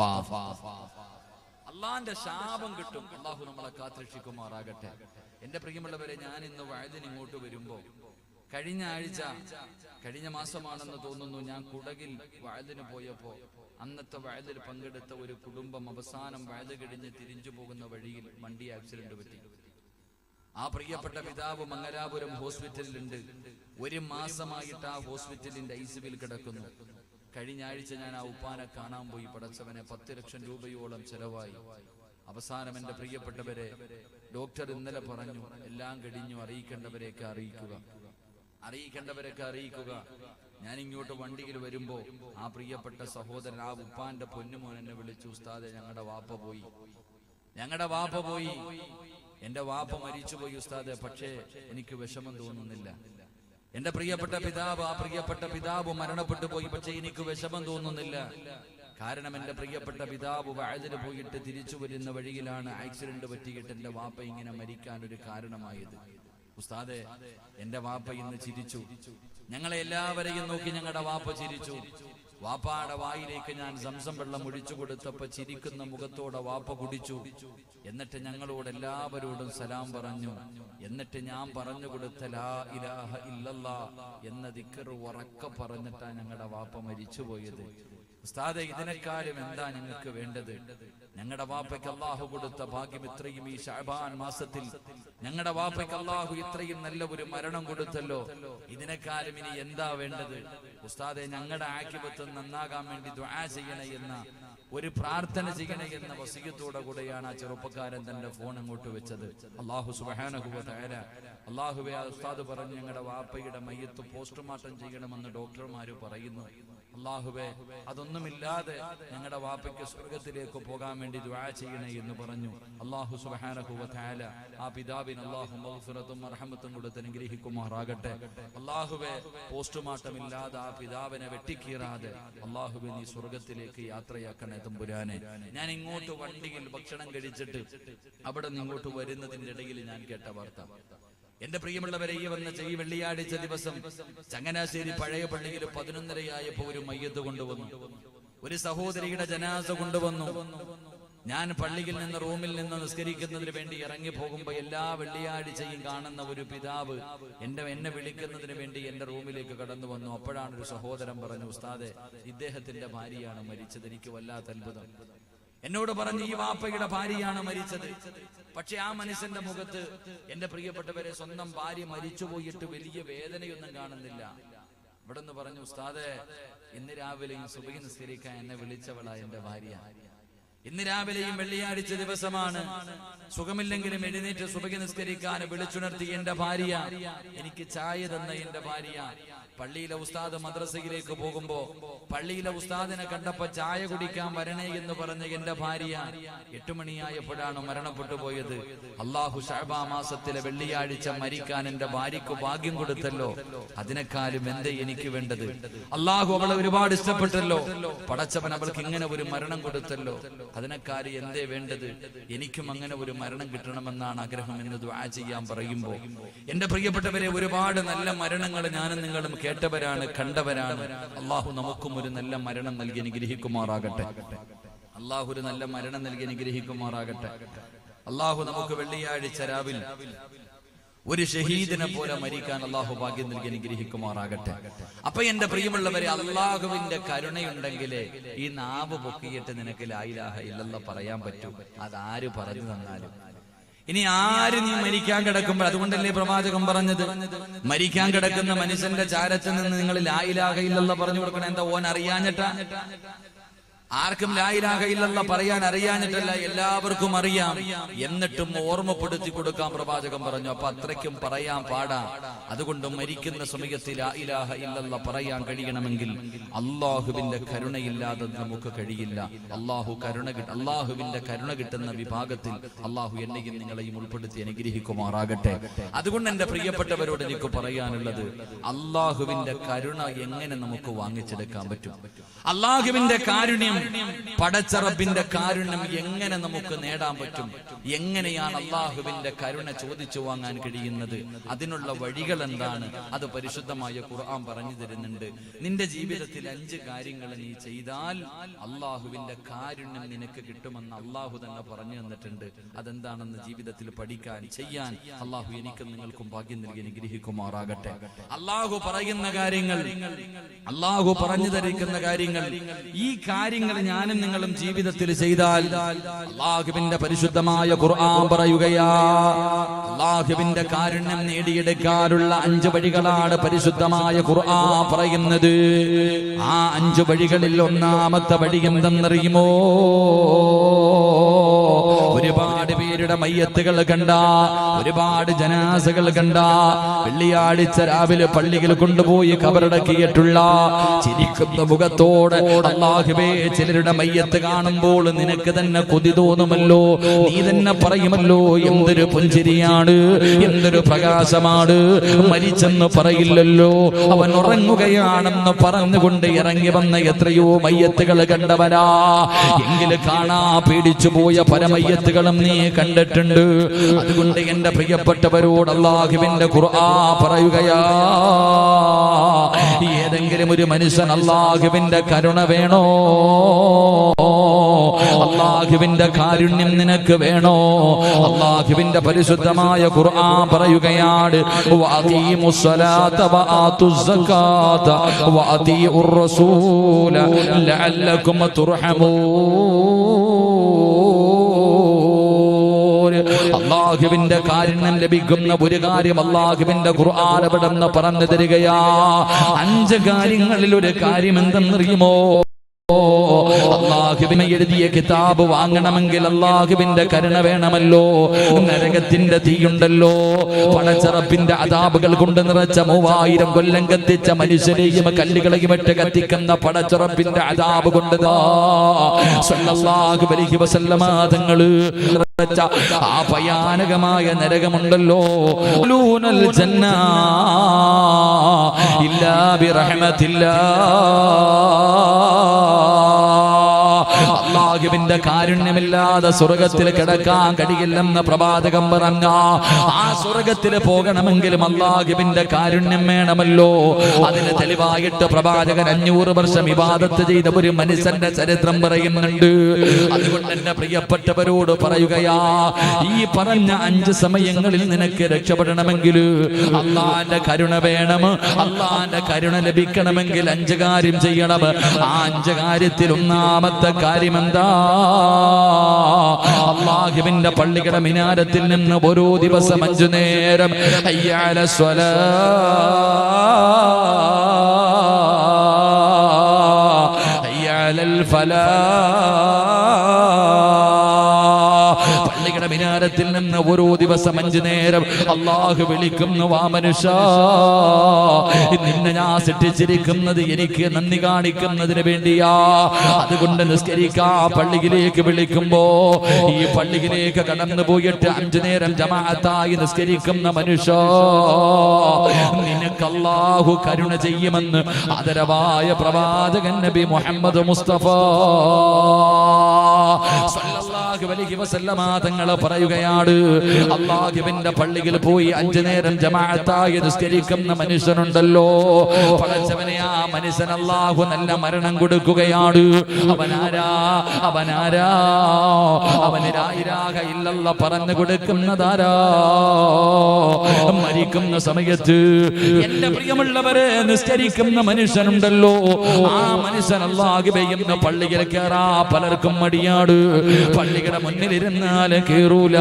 അള്ളാന്റെ ശാപം കിട്ടും. അല്ലാഹു നമ്മളെ കാത്തുരക്ഷിക്കുമാറാകട്ടെ. എന്റെ പ്രിയമുള്ളവരെ, ഞാൻ ഇന്ന് വഅദിന് ഇങ്ങോട്ട് വരുമ്പോ കഴിഞ്ഞ മാസമാണെന്ന് തോന്നുന്നു, ഞാൻ കുടകിൽ വഅദിന് പോയപ്പോ അന്നത്തെ വഅദിൽ പങ്കെടുത്ത ഒരു കുടുംബം അവസാനം വഅദ് കഴിഞ്ഞ് തിരിച്ചു പോകുന്ന വഴിയിൽ വണ്ടി ആക്സിഡന്റ് പറ്റി. ആ പ്രിയപ്പെട്ട പിതാവ് മംഗലാപുരം ഹോസ്പിറ്റലിലുണ്ട്. 1 മാസമായിട്ട് ആ ഹോസ്പിറ്റലിന്റെ ഐസിയുവിൽ കിടക്കുന്നു. കഴിഞ്ഞ ആഴ്ച ഞാൻ ആ ഉപ്പാനെ കാണാൻ പോയി. പടച്ചവനെ, 10 ലക്ഷം രൂപയോളം ചെലവായി. അവസാനം എന്റെ പ്രിയപ്പെട്ടവരെ, ഡോക്ടർ ഇന്നലെ പറഞ്ഞു എല്ലാം കഴിഞ്ഞു, അറിയിക്കേണ്ടവരെയൊക്കെ അറിയിക്കുക. ഞാൻ ഇങ്ങോട്ട് വണ്ടിയിൽ വരുമ്പോ ആ പ്രിയപ്പെട്ട സഹോദരൻ, ആ ഉപ്പാന്റെ പൊന്നുമോൻ എന്നെ വിളിച്ചു, ഉസ്താദെ ഞങ്ങളുടെ വാപ്പ പോയി, എന്റെ വാപ്പ മരിച്ചുപോയി ഉസ്താദെ, പക്ഷേ എനിക്ക് വിഷമം തോന്നുന്നില്ല. എന്റെ പ്രിയപ്പെട്ട പിതാവ്, ആ പ്രിയപ്പെട്ട പിതാവ് മരണപ്പെട്ടു പോയി, പക്ഷേ എനിക്ക് വിഷമം തോന്നുന്നില്ല. കാരണം എന്റെ പ്രിയപ്പെട്ട പിതാവ് വഅദിന് പോയിട്ട് തിരിച്ചു വരുന്ന വഴിയിലാണ് ആക്സിഡന്റ് പറ്റിയിട്ട് എന്റെ വാപ്പ ഇങ്ങനെ മരിക്കാൻ ഒരു കാരണമായത്. ഉസ്താദെ, എന്റെ വാപ്പ ഇന്ന് ചിരിച്ചു. ഞങ്ങളെ എല്ലാവരെയും നോക്കി ഞങ്ങളുടെ വാപ്പ ചിരിച്ചു. വാപ്പാടെ വായിലേക്ക് ഞാൻ സംസം വെള്ളം ഒഴിച്ചു കൊടുത്തപ്പോ ചിരിക്കുന്ന മുഖത്തോടെ വാപ്പ കുടിച്ചു. എന്നിട്ട് ഞങ്ങളോട് എല്ലാവരോടും സലാം പറഞ്ഞു. എന്നിട്ട് ഞാൻ പറഞ്ഞു കൊടുത്ത ലാ ഇലാഹ ഇല്ലല്ലാ എന്ന ദിക്ർ ഉറക്കെ പറഞ്ഞിട്ടാ ഞങ്ങളുടെ വാപ്പ മരിച്ചുപോയത്. ഉസ്താദെ, ഇതിനെക്കാളും എന്താ ഞങ്ങൾക്ക് വേണ്ടത്? ഞങ്ങളുടെ വാപ്പയ്ക്ക് അള്ളാഹു കൊടുത്ത ഭാഗ്യം ഇത്രയും ഈ ശഅബാൻ മാസത്തിൽ ഞങ്ങളുടെ വാപ്പയ്ക്ക് അള്ളാഹു ഇത്രയും നല്ല ഒരു മരണം കൊടുത്തല്ലോ. ഇതിനെക്കാളും ഇനി എന്താ വേണ്ടത്? ഉസ്താദെ, ഞങ്ങളുടെ ആഖിബത്ത് നന്നാകാൻ വേണ്ടി ദുആ ചെയ്യണേ എന്ന ഒരു പ്രാർത്ഥന ചെയ്യണേ എന്ന വസിയത്തോടെ കൂടെയാണ് ആ ചെറുപ്പക്കാരൻ തന്റെ ഫോൺ അങ്ങോട്ട് വെച്ചത്. അല്ലാഹു സുബ്ഹാനഹു വ തആല അല്ലാഹുവേ, ആ ഉസ്താദ് പറഞ്ഞു ഞങ്ങളുടെ വാപ്പയുടെ മയ്യത്ത് പോസ്റ്റ്മോർട്ടം ചെയ്യണമെന്ന് ഡോക്ടർമാര് പറയുന്നു. അല്ലാഹുവേ, അതൊന്നുമില്ലാതെ ഞങ്ങളുടെ വാപ്പയ്ക്ക് സ്വർഗത്തിലേക്ക് പോകാൻ വേണ്ടി ദുആ ചെയ്യണേ എന്ന് പറഞ്ഞു. അല്ലാഹു സുബ്ഹാനഹു വ തആല ആ പിതാവിന് അല്ലാഹു മഗ്ഫിറത്തും റഹ്മത്തും കൊടുത്ത് അനുഗ്രഹിക്കുമാറാകട്ടെ. അല്ലാഹുവേ, പോസ്റ്റ്മോർട്ടം ഇല്ലാതെ ആ പിതാവിനെ വെട്ടിക്കീറാതെ അല്ലാഹുവേ നീ സ്വർഗത്തിലേക്ക് യാത്രയാക്കണേ തമ്പുരാനെ. ഞാൻ ഇങ്ങോട്ട് വണ്ടിയിൽ ഭക്ഷണം കഴിച്ചിട്ട് അവിടെ നിന്ന് ഇങ്ങോട്ട് വരുന്നതിന്റെ ഇടയിൽ ഞാൻ കേട്ട വാർത്ത, എന്റെ പ്രിയമുള്ളവരെ, ഈ വെള്ളിയാഴ്ച ദിവസം ചങ്ങനാശ്ശേരി പഴയ പള്ളിയിൽ 11:30 ഒരു മയ്യത്ത് കൊണ്ടുവന്നു. ഒരു സഹോദരിയുടെ ജനാസ കൊണ്ടുവന്നു. ഞാൻ പള്ളിയിൽ നിന്ന് റൂമിൽ നിന്ന് നിസ്കരിക്കുന്നതിന് വേണ്ടി ഇറങ്ങി പോകുമ്പോ എല്ലാ വെള്ളിയാഴ്ചയും കാണുന്ന ഒരു പിതാവ് എന്നെ വിളിക്കുന്നതിന് വേണ്ടി എന്റെ റൂമിലേക്ക് കടന്നു വന്നു. അപ്പോഴാണ് ഒരു സഹോദരൻ പറഞ്ഞു, ഉസ്താദെ, ഇദ്ദേഹത്തിന്റെ ഭാര്യയാണ് മരിച്ചത്. എനിക്ക് വല്ലാത്ത അത്ഭുതം. എന്നോട് പറഞ്ഞു, ഈ വാപ്പയുടെ ഭാര്യയാണ് മരിച്ചത്. പക്ഷെ ആ മനുഷ്യന്റെ മുഖത്ത് എന്റെ പ്രിയപ്പെട്ടവരെ സ്വന്തം ഭാര്യ മരിച്ചു പോയിട്ട് വലിയ വേദനയൊന്നും കാണുന്നില്ല. ഇവിടെ നിന്ന് പറഞ്ഞു, ഉസ്താദെ, ഇന്ന് രാവിലെയും സുബഹി നിസ്കരിക്കാൻ എന്നെ വിളിച്ചവളാ എന്റെ ഭാര്യ. ഇന്ന് രാവിലെയും വെള്ളിയാഴ്ച ദിവസമാണ്, സുഖമില്ലെങ്കിലും എഴുന്നേറ്റ് സുബഹി നിസ്കരിക്കാൻ വിളിച്ചുണർത്തി എന്റെ ഭാര്യ, എനിക്ക് ചായ തന്ന എന്റെ ഭാര്യ. പള്ളിയിലെ ഉസ്താദ് മദ്രസയിലേക്ക് പോകുമ്പോ പള്ളിയിലെ ഉസ്താദിനെ കണ്ടപ്പോ ചായ കുടിക്കാൻ വരണേ എന്ന് പറഞ്ഞ എന്റെ ഭാര്യ 8 മണിയായപ്പോഴാണ് മരണപ്പെട്ടു പോയത്. അള്ളാഹു ശഅബാ മാസത്തിലെ വെള്ളിയാഴ്ച മരിക്കാൻ എന്റെ ഭാര്യക്ക് ഭാഗ്യം കൊടുത്തല്ലോ. അതിനേക്കാളും എന്തേ എനിക്ക് വേണ്ടത്? അള്ളാഹു അവളെ ഒരുപാട് ഇഷ്ടപ്പെട്ടല്ലോ. പടച്ചവൻ അവൾക്ക് ഇങ്ങനെ ഒരു മരണം കൊടുത്തല്ലോ. അതിനേക്കാളും എന്തേ വേണ്ടത്? എനിക്കും അങ്ങനെ ഒരു മരണം കിട്ടണമെന്നാണ് ആഗ്രഹം എന്ന് ദുആ ചെയ്യാൻ പറയുമ്പോ എന്റെ പ്രിയപ്പെട്ടവരെ, ഒരുപാട് നല്ല മരണങ്ങൾ ഞാനും നിങ്ങളും കേട്ടവരാണ്, കണ്ടവരാണ്. അള്ളാഹു നമുക്കും ഒരു നല്ല മരണം നൽകി അനുഗ്രഹിക്കുമാറാകട്ടെ. അള്ളാഹു ഒരു നല്ല മരണം നൽകി അനുഗ്രഹിക്കുമാറാകട്ടെ. അള്ളാഹു നമുക്ക് വെള്ളിയാഴ്ച രാവിൽ ഒരു ഷഹീദിനെ പോലെ മരിക്കാൻ അള്ളാഹു ഭാഗ്യം നൽകി അനുഗ്രഹിക്കുമാറാകട്ടെ. അപ്പൊ എന്റെ പ്രിയമുള്ളവരെ, അള്ളാഹുവിന്റെ കരുണയുണ്ടെങ്കിലേ ഈ നാവ് പൊക്കിയിട്ട് നിനക്ക് ലാ ഇലാഹ ഇല്ലല്ലാഹ് പറയാൻ പറ്റും. അതാര് പറഞ്ഞു തന്നാലും. ഇനി ആര് നീ മരിക്കാൻ കിടക്കുമ്പോൾ, അതുകൊണ്ടല്ലേ പ്രവാചകൻ പറഞ്ഞത്, മരിക്കാൻ കിടക്കുന്ന മനുഷ്യന്റെ ചാരത്ത് നിന്ന് നിങ്ങൾ ലാ ഇലാഹ ഇല്ലല്ലാഹ് പറഞ്ഞു കൊടുക്കണം. എന്താ? ഓൻ അറിയാഞ്ഞിട്ടാ? ആർക്കും ലാ ഇലാഹ ഇല്ലല്ലാഹ് പറയാൻ അറിയാഞ്ഞിട്ടല്ല, എല്ലാവർക്കും അറിയാം. എന്നിട്ടും ഓർമ്മപ്പെടുത്തി കൊടുക്കാൻ പ്രവാചകൻ പറഞ്ഞു. അപ്പൊ അത്രയ്ക്കും പറയാൻ പാടാ. അതുകൊണ്ട് മരിക്കുന്ന സമയത്ത് ലാ ഇലാഹ ഇല്ലല്ലാഹ് പറയാൻ കഴിയണമെങ്കിൽ അള്ളാഹുവിന്റെ കരുണയില്ലാതെ നമുക്ക് കഴിയില്ല. അള്ളാഹുവിന്റെ കരുണ കിട്ടുന്ന വിഭാഗത്തിൽ അള്ളാഹു എന്നെയും നിങ്ങളെയും ഉൾപ്പെടുത്തി അനുഗ്രഹിക്കുമാറാകട്ടെ. അതുകൊണ്ട് എന്റെ പ്രിയപ്പെട്ടവരോട് എനിക്ക് പറയാനുള്ളത്, അള്ളാഹുവിന്റെ കരുണ എങ്ങനെ നമുക്ക് വാങ്ങിച്ചെടുക്കാൻ പറ്റും? അള്ളാഹുവിന്റെ കാരുണ്യം, പടച്ച റബ്ബിന്റെ കാരുണ്യം എങ്ങനെ നമുക്ക് നേടാൻ പറ്റും? എങ്ങനെയാണ് അള്ളാഹുവിന്റെ കരുണ ചോദിച്ചു വാങ്ങാൻ കഴിയുന്നത്? അതിനുള്ള വഴികൾ എന്താണ്? അത് പരിശുദ്ധമായ ഖുർആൻ പറഞ്ഞു തരുന്നുണ്ട്. നിന്റെ ജീവിതത്തിൽ 5 കാര്യങ്ങൾ നീ ചെയ്താൽ അള്ളാഹുവിന്റെ കാരുണ്യം നിനക്ക് കിട്ടുമെന്ന് അള്ളാഹു തന്നെ പറഞ്ഞു തന്നിട്ടുണ്ട്. അതെന്താണെന്ന് ജീവിതത്തിൽ പഠിക്കാൻ, ചെയ്യാൻ അള്ളാഹു എനിക്കും നിങ്ങൾക്കും ഭാഗ്യം നൽകി അനുഗ്രഹിക്കുമാറാകട്ടെ. അള്ളാഹു പറയുന്ന കാര്യങ്ങൾ, അള്ളാഹു പറഞ്ഞു തരിക്കുന്ന കാര്യങ്ങൾ, ഈ കാര്യങ്ങൾ ഞാനും നിങ്ങളും ജീവിതത്തിൽ ചെയ്താൽ അല്ലാഹുവിന്റെ പരിശുദ്ധമായ ഖുർആൻ പറയുകയാ, അല്ലാഹുവിന്റെ കാരുണ്യം നേടിയെടുക്കാനുള്ള 5 വഴികളാണ് പരിശുദ്ധമായ ഖുർആൻ പറയുന്നത്. ആ 5 വഴികളിൽ ഒന്നാമത്തെ വഴി എന്തെന്നറിയുമോ? ഒരു ഒരുപാട് പേരുടെ മയ്യത്തുകൾ കണ്ട, ഒരുപാട് ജനാസകൾ കണ്ട, വെള്ളിയാഴ്ച രാവിലെ പള്ളിയിൽ കൊണ്ടുപോയി കബറടക്കിയിട്ടുള്ള ചിരിക്കുന്ന മുഖത്തോടെ അല്ലാഹുവേ ചിലരുടെ മയ്യത്ത് കാണുമ്പോൾ നിനക്ക് തന്നെ കൊതി തോന്നുമല്ലോ. നീ തന്നെ പറയുമല്ലോ, എന്തൊരു പുഞ്ചിരിയാണ്, എന്തൊരു പ്രകാശമാണ്, മരിച്ചെന്ന് പറയില്ലല്ലോ, അവൻ ഉറങ്ങുകയാണെന്ന് പറഞ്ഞുകൊണ്ട് ഇറങ്ങി വന്ന എത്രയോ മയ്യത്തുകൾ കണ്ടവരാ. എങ്കിലും കാണാ പേടിച്ചു പോയ പല മയ്യത്തുകളും നീ കണ്ടിട്ടുണ്ട്. അതുകൊണ്ട് എന്റെ പ്രിയപ്പെട്ടവരോട് അല്ലാഹുവിന്റെ ഖുർആൻ പറയുകയാ, ഏതെങ്കിലും ഒരു മനുഷ്യൻ അല്ലാഹുവിന്റെ കരുണ വേണോ, അല്ലാഹുവിന്റെ കാരുണ്യം നിനക്ക് വേണോ? അല്ലാഹുവിന്റെ പരിശുദ്ധമായ ഖുർആൻ പറയുകയാണ്, വഅഖീമുസ്സലാത വആതുസ് സകാത വഅതീഉർ റസൂല ലഅല്ലകും തുർഹമൂൻ. അല്ലാഹുവിന്റെ കാരുണ്യം ലഭിക്കുന്ന ഒരു കാര്യം അല്ലാഹുവിന്റെ ഖുർആൻ അവിടെ പറഞ്ഞു തരികയാ. 5 കാര്യങ്ങളിൽ ഒരു കാര്യം എന്തെന്നറിയുമോ? അല്ലാഹുവിനെ എഴുതിയ കിതാബ് വാങ്ങണമെങ്കിൽ അല്ലാഹുവിന്റെ കരുണ വേണമല്ലോ. നരകത്തിന്റെ തീയുണ്ടല്ലോ, പടച്ചറപ്പിന്റെ അദാബുകൾ കൊണ്ട് നിറച്ച 3000 കൊല്ലം കത്തിച്ച മനുഷ്യരെയും കല്ലുകളെയും ഇട്ട് കത്തിക്കുന്ന പടച്ചറപ്പിന്റെ അദാബ് കൊണ്ട് സല്ലല്ലാഹു അലൈഹി വസല്ലമ തങ്ങൾ നിറച്ച ആ ഭയാനകമായ നരകമുണ്ടല്ലോ. ലൂനൽ ജന്ന ഇല്ലാ ബിറഹ്മത്തില്ലാഹ്. അല്ലാഹുവിന്റെ കാരുണ്യമില്ലാതെ സ്വർഗത്തിൽ കിടക്കാൻ കഴിയില്ലെന്ന് പ്രവാചകൻ പറഞ്ഞ ആ സ്വർഗത്തിൽ പോകണമെങ്കിലും അല്ലാഹുവിന്റെ കാരുണ്യം വേണമല്ലോ. അതിന് തെളിവായിട്ട് പ്രവാചകൻ 500 വർഷം ഇബാദത്ത് ചെയ്ത ഒരു മനുഷ്യന്റെ ചരിത്രം പറയുന്നുണ്ട്. അതുകൊണ്ട് എന്റെ പ്രിയപ്പെട്ടവരോട് പറയുകയാ, ഈ പറഞ്ഞ 5 സമയങ്ങളിൽ നിനക്ക് രക്ഷപ്പെടണമെങ്കിൽ അല്ലാഹുവിന്റെ കരുണ വേണം. അല്ലാഹുവിന്റെ കരുണ ലഭിക്കണമെങ്കിൽ 5 കാര്യം ചെയ്യണം. ആ 5 കാര്യത്തിൽ ഒന്നാമത്തെ കാര്യം എന്താ? അല്ലാഹുവിന്റെ പള്ളിയുടെ മിനാരത്തിൽ നിന്ന് ഓരോ ദിവസം 5 നേരം ഹയ്യ അലസ് സ്വലാഹ് ഹയ്യ അലൽ ഫലാഹ്, പള്ളിയുടെ മിനാരത്തിൽ നിന്ന് ഓരോ ദിവസം 5 നേരം അല്ലാഹു വിളിക്കുന്നു, വാ മനുഷ്യ, നിന്നെ ഞാൻ സൃഷ്ടിച്ചിരിക്കുന്നത് എനിക്ക് നന്ദി കാണിക്കുന്നതിന് വേണ്ടിയാ. അതുകൊണ്ട് നിസ്കരിക്കാ പള്ളിയിലേക്ക് വിളിക്കുമ്പോ ഈ പള്ളിയിലേക്ക് കടന്നു പോയിട്ട് 5 നേരം ജമാഅത്തായി നിസ്കരിക്കുന്ന മനുഷ്യ, നിനക്ക് അല്ലാഹു കരുണ ചെയ്യുമെന്ന് ആദരവായ പ്രവാചകൻ നബി മുഹമ്മദ് മുസ്തഫ സല്ലല്ലാഹു അലൈഹി വസല്ലമ തങ്ങൾ പറയുകയാണ്, അല്ലാഹുവിന്റെ പള്ളിയിൽ പോയി 5 നേരം ജമാഅത്തായി നിസ്കരിക്കുന്ന മനുഷ്യനുണ്ടല്ലോ, പടച്ചവനെ ആ മനുഷ്യൻ അല്ലാഹു നല്ല മരണം കൊടുക്കുകയാണ്. അവനാരാ? അവന് ലാ ഇലാഹ ഇല്ലല്ലാഹ് പറഞ്ഞു കൊടുക്കുന്നതാരാ? മരിക്കുന്ന സമയത്ത് എന്റെ പ്രിയമുള്ളവരെ നിസ്കരിക്കുന്ന മനുഷ്യനുണ്ടല്ലോ, ആ മനുഷ്യൻ അല്ലാഹുവേ ഇന്ന് പള്ളിയിൽ കയറാ പലർക്കും മടിയാണ്. പള്ളിയുടെ മുന്നിലിരുന്നാൽ കേറൂല,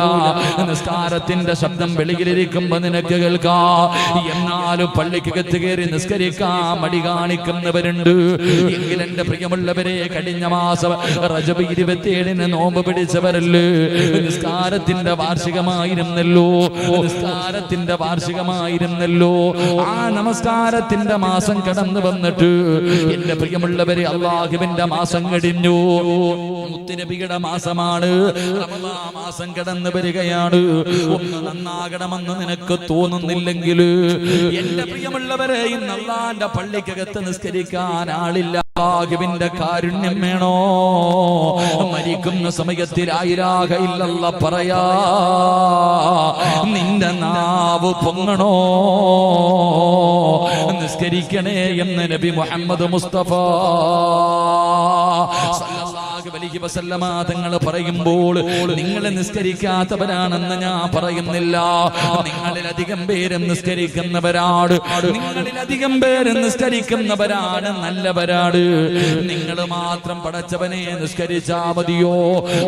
നിസ്കാരത്തിന്റെ ശബ്ദം വെളിയിലിരിക്കുമ്പോ നിനക്ക് കേൾക്കാം. എന്നാലും പള്ളിക്കകത്ത് കയറി നിസ്കരിക്കാൻ മടി കാണിക്കുന്നവരുണ്ട്. എങ്കിലും എന്റെ പ്രിയമുള്ളവരെ, കഴിഞ്ഞ മാസം റജബ് 27-ന് നോമ്പ് പിടിച്ചവരല്ലേ, നിസ്കാരത്തിന്റെ വാർഷികമായിരുന്നല്ലോ. ആ നമസ്കാരത്തിന്റെ മാസം കടന്നു വന്നിട്ട് എന്റെ പ്രിയമുള്ളവരെ, അല്ലാഹുവിന്റെ മാസം കഴിഞ്ഞു. മുത്തുനബിയുടെ മാസമാണ്, റമളാൻ മാസം കടന്നു വരികയാണ്. ഒന്ന് നന്നാകണമെന്ന് നിനക്ക് തോന്നുന്നില്ലെങ്കിൽ എന്റെ പ്രിയമുള്ളവരെ, ഇന്ന് അല്ലാഹുവിന്റെ പള്ളിക്കകത്ത് നിസ്കരിക്കാൻ ആളില്ല. അല്ലാഹുവിന്റെ കാരുണ്യം വേണോ? മരിക്കുന്ന സമയത്തിൽ ലാ ഇലാഹ ഇല്ലല്ലാഹ് പറയാ നിന്റെ നാവ് പൊങ്ങണോ? നിസ്കരിക്കണേ എന്ന് നബി മുഹമ്മദ് മുസ്തഫ സല്ലല്ലാഹു അലൈഹി വസല്ലമ തങ്ങൾ പറയുമ്പോൾ നിങ്ങൾ നിസ്കരിക്കാത്തവരാണെന്ന് ഞാൻ പറയുന്നില്ല. നിങ്ങളിലധികം പേര് നിസ്കരിക്കുന്നവരാണ്, നല്ലവരാണ്. നിങ്ങൾ മാത്രം പടച്ചവനെ നിസ്കരിച്ചാ മതിയോ?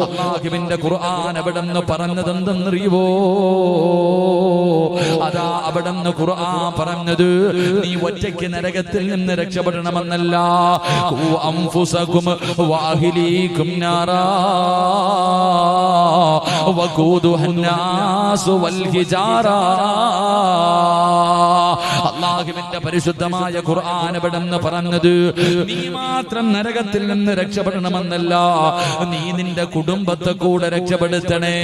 അല്ലാഹുവിന്റെ ഖുർആൻ അവിടെന്ന് പറഞ്ഞതെന്തെന്നറിയുവോ? അതാ അവിടെന്ന് ഖുർആൻ പറഞ്ഞത്, നീ ഒറ്റയ്ക്ക് നരകത്തിൽ നിന്ന് രക്ഷപ്പെടണമെന്നല്ല, ഖു അൻഫുസകും വഅഹ്ലീകും അലൈക്കും നാറാ വഖൂദുഹാ അന്നാസു വൽ ഹിജാറാ. അല്ലാഹുവിന്റെ പരിശുദ്ധമായ ഖുർആൻ എവിടെന്ന് പറഞ്ഞത് നീ മാത്രം നരകത്തിൽ നിന്ന് രക്ഷപ്പെടണമെന്നല്ല, നീ നിന്റെ കുടുംബത്തെ കൂടെ രക്ഷപ്പെടുത്തണേ.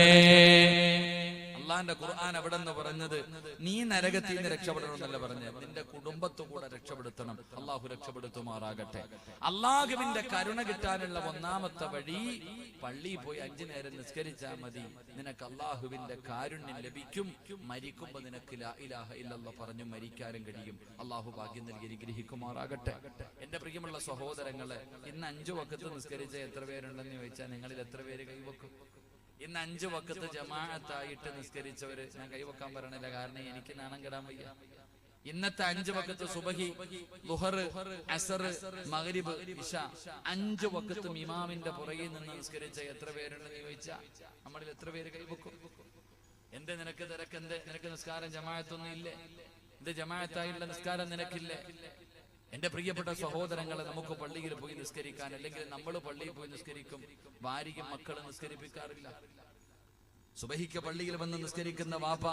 അള്ളാന്റെ ഖുർആൻ എവിടെന്ന് പറഞ്ഞത് നീ നരകത്തിൽ നിന്ന് രക്ഷപ്പെടണമെന്നല്ല പറഞ്ഞത്, നിന്റെ കുടുംബത്തെ കൂടെ രക്ഷപ്പെടുത്തണം. അള്ളാഹു രക്ഷപ്പെടുത്തുമാറാകട്ടെ. അള്ളാഹുവിന്റെ കരുണ കിട്ടാനുള്ള ഒന്നാമത്തെ വഴി പള്ളിയിൽ പോയി 5 നേരം നിസ്കരിച്ചാൽ മതി. നിനക്ക് അള്ളാഹുവിന്റെ കാരുണ്യം ലഭിക്കും. മരിക്കുമ്പോ നിനക്ക് ലാ ഇലാഹ ഇല്ലല്ലാഹ് പറഞ്ഞു മരിക്കാനും കഴിയും. അള്ളാഹു ഭാഗ്യം നൽകി അനുഗ്രഹിക്കുമാറാകട്ടെ. എന്റെ പ്രിയമുള്ള സഹോദരങ്ങളെ, ഇന്ന് 5 വഖത്ത് നിസ്കരിച്ച എത്ര പേരുണ്ടെന്ന് ചോദിച്ചാൽ നിങ്ങളിൽ എത്ര പേര് കൈവക്കും? ഇന്ന് 5 വഖത്ത് ജമാഅത്തായിട്ട് നിസ്കരിച്ചവര്, ഞാൻ കൈവക്കാൻ പറയണില്ല കാരണം എനിക്ക് നാണം കെടാൻ വയ്യ. ഇന്നത്തെ 5 വഖത്ത് സുബഹി, ളുഹർ, അസർ, മഗ്രിബ്, ഇശ 5 വഖത്തും ഇമാമിന്റെ പുറകിൽ നിന്ന് നിസ്കരിച്ച എത്ര പേരുണ്ടെന്ന് ചോദിച്ചാൽ നമ്മളിൽ എത്ര പേര് കൈവക്കും? എന്റെ നിനക്ക് തിരക്കെന്ത്? നിനക്ക് നിസ്കാരം ജമാഅത്തൊന്നും ഇല്ലേ? എന്റെ ജമാഅത്തായുള്ള നിസ്കാരം നിനക്കില്ലേ? എന്റെ പ്രിയപ്പെട്ട സഹോദരങ്ങളെ, നമുക്ക് പള്ളിയിൽ പോയി നിസ്കരിക്കാൻ, അല്ലെങ്കിൽ നമ്മൾ പള്ളിയിൽ പോയി നിസ്കരിക്കും, ഭാര്യയും മക്കളും നിസ്കരിപ്പിക്കാറില്ല. സുബഹിക്ക് പള്ളിയിൽ വന്ന് നിസ്കരിക്കുന്ന വാപ്പ,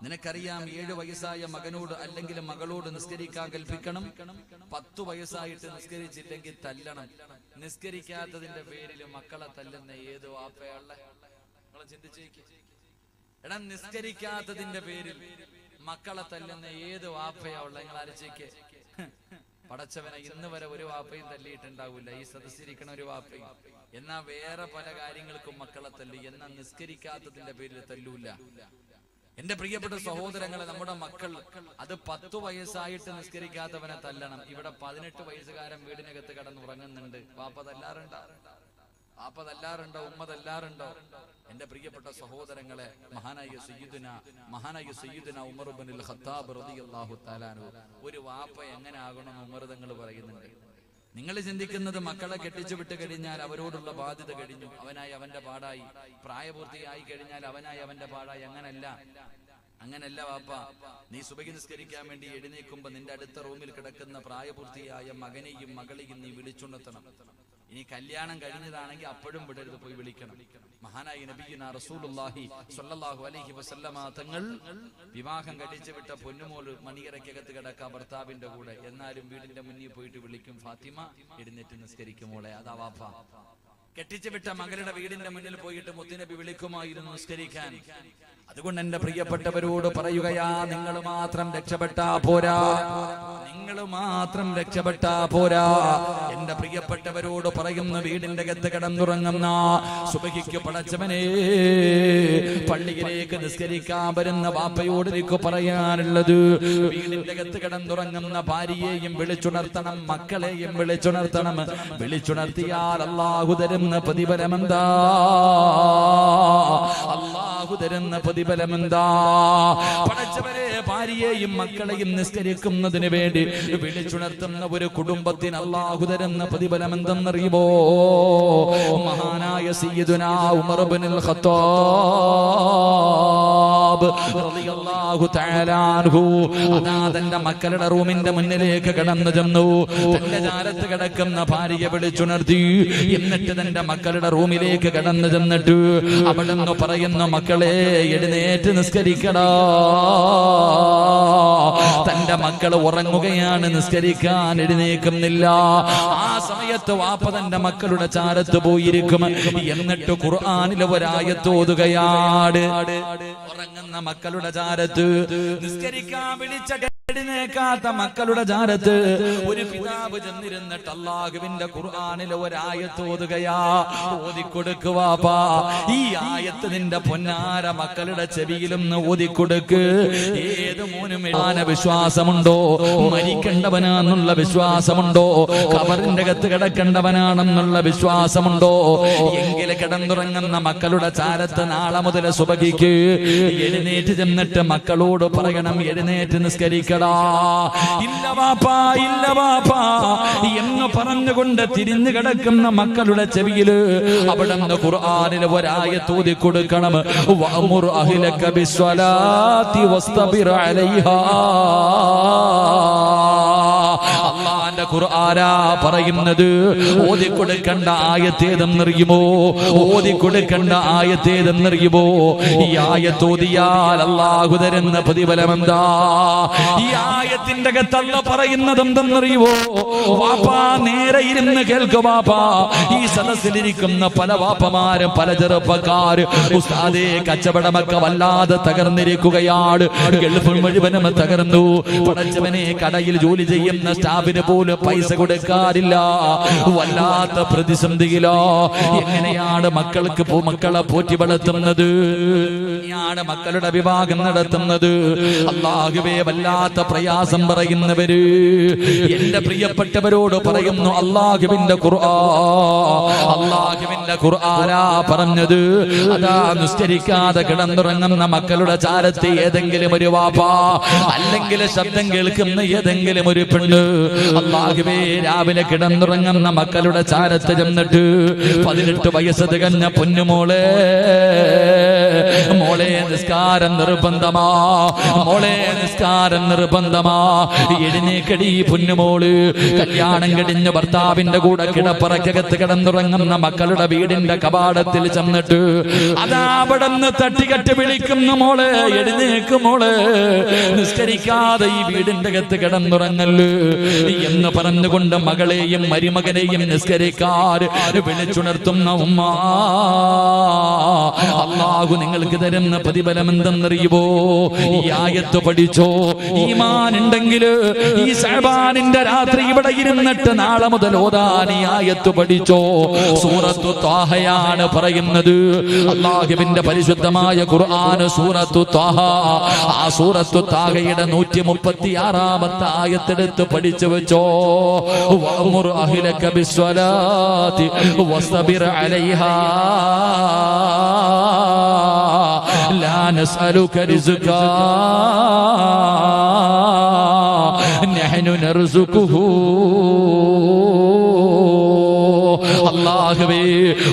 നിനക്കറിയാം 7 വയസ്സായ മകനോട് അല്ലെങ്കിൽ മകളോട് നിസ്കരിക്കാൻ കൽപ്പിക്കണം. 10 വയസ്സായിട്ട് നിസ്കരിച്ചില്ലെങ്കിൽ തല്ലണം. നിസ്കരിക്കാത്തതിന്റെ പേരിൽ മക്കളെ തല്ലുന്ന ഏത് വാപ്പയുള്ള? നിങ്ങളെ ചിന്തിച്ചേക്ക്. എടാ, നിസ്കരിക്കാത്തതിന്റെ പേരിൽ മക്കളെ തല്ലുന്ന ഏത് വാപ്പയാ ഉള്ള? നിങ്ങൾ ആലോചിക്ക്. പടച്ചവനെ, ഇന്ന് വരെ ഒരു വാപ്പയും തല്ലിയിട്ടുണ്ടാവില്ല, ഈ സദസ്സിരിക്കണ ഒരു വാപ്പയും. എന്നാ വേറെ പല കാര്യങ്ങൾക്കും മക്കളെ തല്ലി, എന്നാ നിസ്കരിക്കാത്തതിന്റെ പേരിൽ തല്ലൂല. എന്റെ പ്രിയപ്പെട്ട സഹോദരങ്ങളെ, നമ്മുടെ മക്കൾ അത് 10 വയസ്സായിട്ട് നിസ്കരിക്കാത്തവനെ തല്ലണം. ഇവിടെ 18 വയസ്സുകാരൻ വീടിനകത്ത് കിടന്നുറങ്ങുന്നുണ്ട്. വാപ്പ തല്ലാറുണ്ടോ? വാപ്പ തല്ലാറുണ്ടോ? ഉമ്മ തല്ലാറുണ്ടോ? എന്റെ പ്രിയപ്പെട്ട സഹോദരങ്ങളെ, മഹാനായ സയ്യിദുന ഉമർ ഇബ്നുൽ ഖത്താബ് റളിയല്ലാഹു തആല അൻഹു ഒരു വാപ്പ എങ്ങനെ ആകണമെന്ന് ഉമർ തങ്ങൾ പറയുന്നുണ്ട്. നിങ്ങൾ ചിന്തിക്കുന്നത് മക്കളെ കെട്ടിച്ചു വിട്ട് കഴിഞ്ഞാൽ അവരോടുള്ള ബാധ്യത കഴിഞ്ഞു, അവനായി അവന്റെ പാടായി, പ്രായപൂർത്തിയായി കഴിഞ്ഞാൽ അവനായി അവന്റെ പാടായി. അങ്ങനല്ല വാപ്പ. നീ സുബഹി നിസ്കരിക്കാൻ വേണ്ടി എഴുന്നേൽക്കുമ്പോ നിന്റെ അടുത്ത റൂമിൽ കിടക്കുന്ന പ്രായപൂർത്തിയായ മകനെയും മകളെയും നീ വിളിച്ചുണർത്തണം. ഇനി കല്യാണം കഴിഞ്ഞതാണെങ്കിൽ അപ്പോഴും വിടരുത്, പോയി വിളിക്കണം. മഹാനായ നബിയുനാ റസൂലുള്ളാഹി സ്വല്ലല്ലാഹു അലൈഹി വസല്ലമ തങ്ങൾ വിവാഹം കഴിച്ചു വിട്ട പൊന്നുമോൾ മണിയറയ്ക്കകത്ത് കിടക്കുക ഭർത്താവിന്റെ കൂടെ. എന്നാലും വീടിന്റെ മുന്നിൽ പോയിട്ട് വിളിക്കും, ഫാത്തിമ എഴുന്നേറ്റ് നിസ്കരിക്കുമോളെ. അതാ വാപ്പ. കെട്ടിച്ചു വിട്ട മകളുടെ വീടിന്റെ മുന്നിൽ പോയിട്ട് മുത്തുനബി വിളിക്കുമായിരുന്നു നിസ്കരിക്കാൻ. അതുകൊണ്ട് എന്റെ പ്രിയപ്പെട്ടവരോട് പറയുകയാ, നിങ്ങൾ മാത്രം രക്ഷപ്പെട്ടാ പോരാ, നിങ്ങൾ മാത്രം രക്ഷപ്പെട്ടാ പോരാ. എന്റെ പ്രിയപ്പെട്ടവരോട് പറയുന്ന, വീടിന്റെ അകത്ത് കിടന്നുറങ്ങുന്ന സുബഹിക്ക് പടച്ചവനെ പള്ളിയിലേക്ക് നിസ്കരിക്കാൻ വരുന്ന വാപ്പയോട് എനിക്ക് പറയാനുള്ളത്, വീടിന്റെ അകത്ത് കിടന്നുറങ്ങുന്ന ഭാര്യയെയും വിളിച്ചുണർത്തണം, മക്കളെയും വിളിച്ചുണർത്തണം. വിളിച്ചുണർത്തിയാൽ അല്ലാഹു തരുന്ന പ്രതിഫലമെന്താ? അല്ലാഹു തരുന്ന പ്രതിഫലമെന്താ? പടച്ചവരെ, ഭാര്യയെയും മക്കളെയും നിസ്കരിക്കുന്നതിന് വേണ്ടി വിളിച്ചുണർത്തുന്ന ഒരു കുടുംബത്തിന് അല്ലാഹു തരുന്ന പ്രതിഫലം എന്തെന്നറിയുമോ? മഹാനായ സയ്യിദുനാ ഉമർ ഇബ്നുൽ ഖത്താബ് റളിയല്ലാഹു തആല അൻഹു അതാ തന്റെ മക്കളുടെ റൂമിന്റെ മുന്നിലേക്ക് കടന്നു ചെന്നു. തന്റെ ചാരത്ത് കിടക്കുന്ന ഭാര്യയെ വിളിച്ചുണർത്തി. എന്നിട്ട് തന്റെ മക്കളുടെ റൂമിലേക്ക് കടന്നു ചെന്നിട്ട് അവിടുന്ന് പറയുന്ന, മക്കളെ എഴുന്നേറ്റ് നിസ്കരിക്കടാ. തന്റെ മക്കള് ഉറങ്ങുകയാണ്, നിസ്കരിക്കാൻ എഴുന്നേക്കുന്നില്ല. ആ സമയത്ത് വാപ്പ തന്റെ മക്കളുടെ ചാരത്ത് പോയിരിക്കും. എന്നിട്ട് ഖുർആനിലെ ഒരായത്ത് ഓതുകയാണ്. ഉറങ്ങുന്ന മക്കളുടെ ചാരത്ത്, നിസ്കരിക്കാൻ വിളിച്ച എഴുന്നേക്കാത്ത മക്കളുടെ ചാരത്ത് ഒരു പിതാവ് ചെന്നിരുന്നിട്ട് അല്ലാഹുവിന്റെ ഖുർആനിലെ ഒരായത്ത് ഓതുകയാ. ഓതിക്കൊടുക്കുവാപ്പാ, ഈ ആയത്ത് നിന്റെ പൊന്നാര മക്കളുടെ ചെവിയിലും ഓതിക്കൊടുക്ക്. ഏത് മോനും വിശ്വാസമുണ്ടോ? മരിക്കേണ്ടവനാണെന്നുള്ള വിശ്വാസമുണ്ടോ? ഖബറിന്റെ അകത്ത് കിടക്കേണ്ടവനാണെന്നുള്ള വിശ്വാസമുണ്ടോ? എങ്കിൽ കിടന്നുറങ്ങുന്ന മക്കളുടെ ചാരത്ത് നാളെ മുതൽ സുബഹിക്ക് എഴുന്നേറ്റ് ചെന്നിട്ട് മക്കളോട് പറയണം, എഴുന്നേറ്റ് നിസ്കരിക്കടാ. ഇല്ല വാപ്പാ, ഇല്ല വാപ്പാ എന്ന് പറഞ്ഞുകൊണ്ട് തിരിഞ്ഞു കിടക്കുന്ന മക്കളുടെ ചെവിയില് അവിടുന്ന് ഖുർആനിലെ ഒരായത്ത് ഓതി കൊടുക്കണം. വഅമുർ അഹ്ലക ബിസ്സലാത്തി വസ്തബിർ അലൈഹാ. അല്ലാഹുവിന്റെ ഖുർആനാ പറയുന്നത്. ഓതിക്കൊടുക്കേണ്ട ആയത്തേതെന്നറിയുമോ? ഓതിക്കൊടുക്കേണ്ട ആയത്തേതെന്നറിയുമോ? ഈ ആയത്ത് ഓതിയാൽ അല്ലാഹു തരുന്ന പ്രതിഫലം എന്താ? ഈ ആയത്തിന്റെ അകത്തല്ല പറയുന്നത് എന്തെന്നറിയുമോ? വാപ്പാ നേരെ ഇരുന്ന് കേൾക്കു വാപ്പാ. ഈ സദസ്സിലിരിക്കുന്ന പല വാപ്പമാരും പല ചെറുപ്പക്കാരും ഉസ്താദേ കച്ചവടമൊക്കെ വല്ലാതെ തകർന്നിരിക്കുകയാണ്. ഗൾഫ് മുഴുവനും തകർന്നു. പടച്ചവനെ കടയിൽ ജോലി ചെയ്യുന്ന സ്റ്റാഫിന് പോലും പൈസ കൊടുക്കാറില്ല. വല്ലാത്ത പ്രതിസന്ധിയിലോ. എങ്ങനെയാണ് മക്കളെ പോറ്റി വളർത്തുന്നത്? എങ്ങനെയാണ് മക്കളുടെ വിവാഹം നടത്തുന്നത്? അല്ലാഹുവേ വല്ലാത്ത പ്രയാസം പറയുന്നവര് എന്റെ പ്രിയപ്പെട്ടവരോട് പറയുന്നു, അല്ലാഹുവിന്റെ ഖുർആനാ പറഞ്ഞത്. അതാ നിസ്കരിക്കാതെ കിടന്നുറങ്ങുന്ന മക്കളുടെ ചാരത്ത് ഏതെങ്കിലും ഒരു വാപ്പ, അല്ലെങ്കിൽ ശബ്ദം കേൾക്കുന്ന ഏതെങ്കിലും ഒരു പെണ്ണ്, അല്ലാഹുവേ രാവിലെ കിടന്നുറങ്ങുന്ന മക്കളുടെ ചാരത്ത് ചെന്നിട്ട് 18 വയസ്സ് തികഞ്ഞ പൊന്നുമോളെ, മോളെ നിസ്കാരം നിർബന്ധമാ, മോളെ നിസ്കാരം നിർബന്ധമാ, എഴുന്നേക്കടി പൊന്നുമോള്. കല്യാണം കഴിഞ്ഞ ഭർത്താവിന്റെ കൂടെ കിടപ്പറക്കകത്ത് കിടന്നുറങ്ങുന്ന മക്കളുടെ വീടിന്റെ കവാടത്തിൽ ചെന്നിട്ട് അതാ അവിടെന്ന് തട്ടികെട്ട് വിളിക്കുന്ന മോളെ, എഴുന്നേക്ക് മോളെ, നിസ്കരിക്കാതെ ഈ വീടിന്റെ അകത്ത് കിടന്നുറങ്ങല് എന്ന് പറഞ്ഞുകൊണ്ട് മകളെയും മരുമകനെയും നിസ്കരിക്കാറ് വിളിച്ചുണർത്തുന്ന ഉമ്മ, അല്ലാഹു നിങ്ങൾക്ക് തരുന്ന പ്രതിഫലം എന്തെന്നറിയുമോ? ഈ ആയത്ത് പഠിച്ചോ. ഈമാൻ ഉണ്ടെങ്കിൽ ഈ ശഅബാനിന്റെ രാത്രി ഇവിടെ ഇരുന്നിട്ട് നാളെ മുതൽ ഓതാൻ ഈ ആയത്ത് പഠിച്ചോ. സൂറത്തു ത്വാഹയാണ് പറയുന്നത്. അല്ലാഹുവിന്റെ പരിശുദ്ധമായ ഖുർആൻ സൂറത്തു ത്വാഹ. ആ സൂറത്തു ത്വാഹയുടെ 136ാമത്തെ ആയത്തെടുത്ത് പഠിച്ചു വെച്ചോ. വഅ്മുർ അഹ്ലക ബിസ്സലാത്തി വസ്തബിർ അലൈഹാ ലാ നസ്അലുക റിസ്കാ നഹ്നു നർസുഖുഹു. അല്ലാഹുവേ,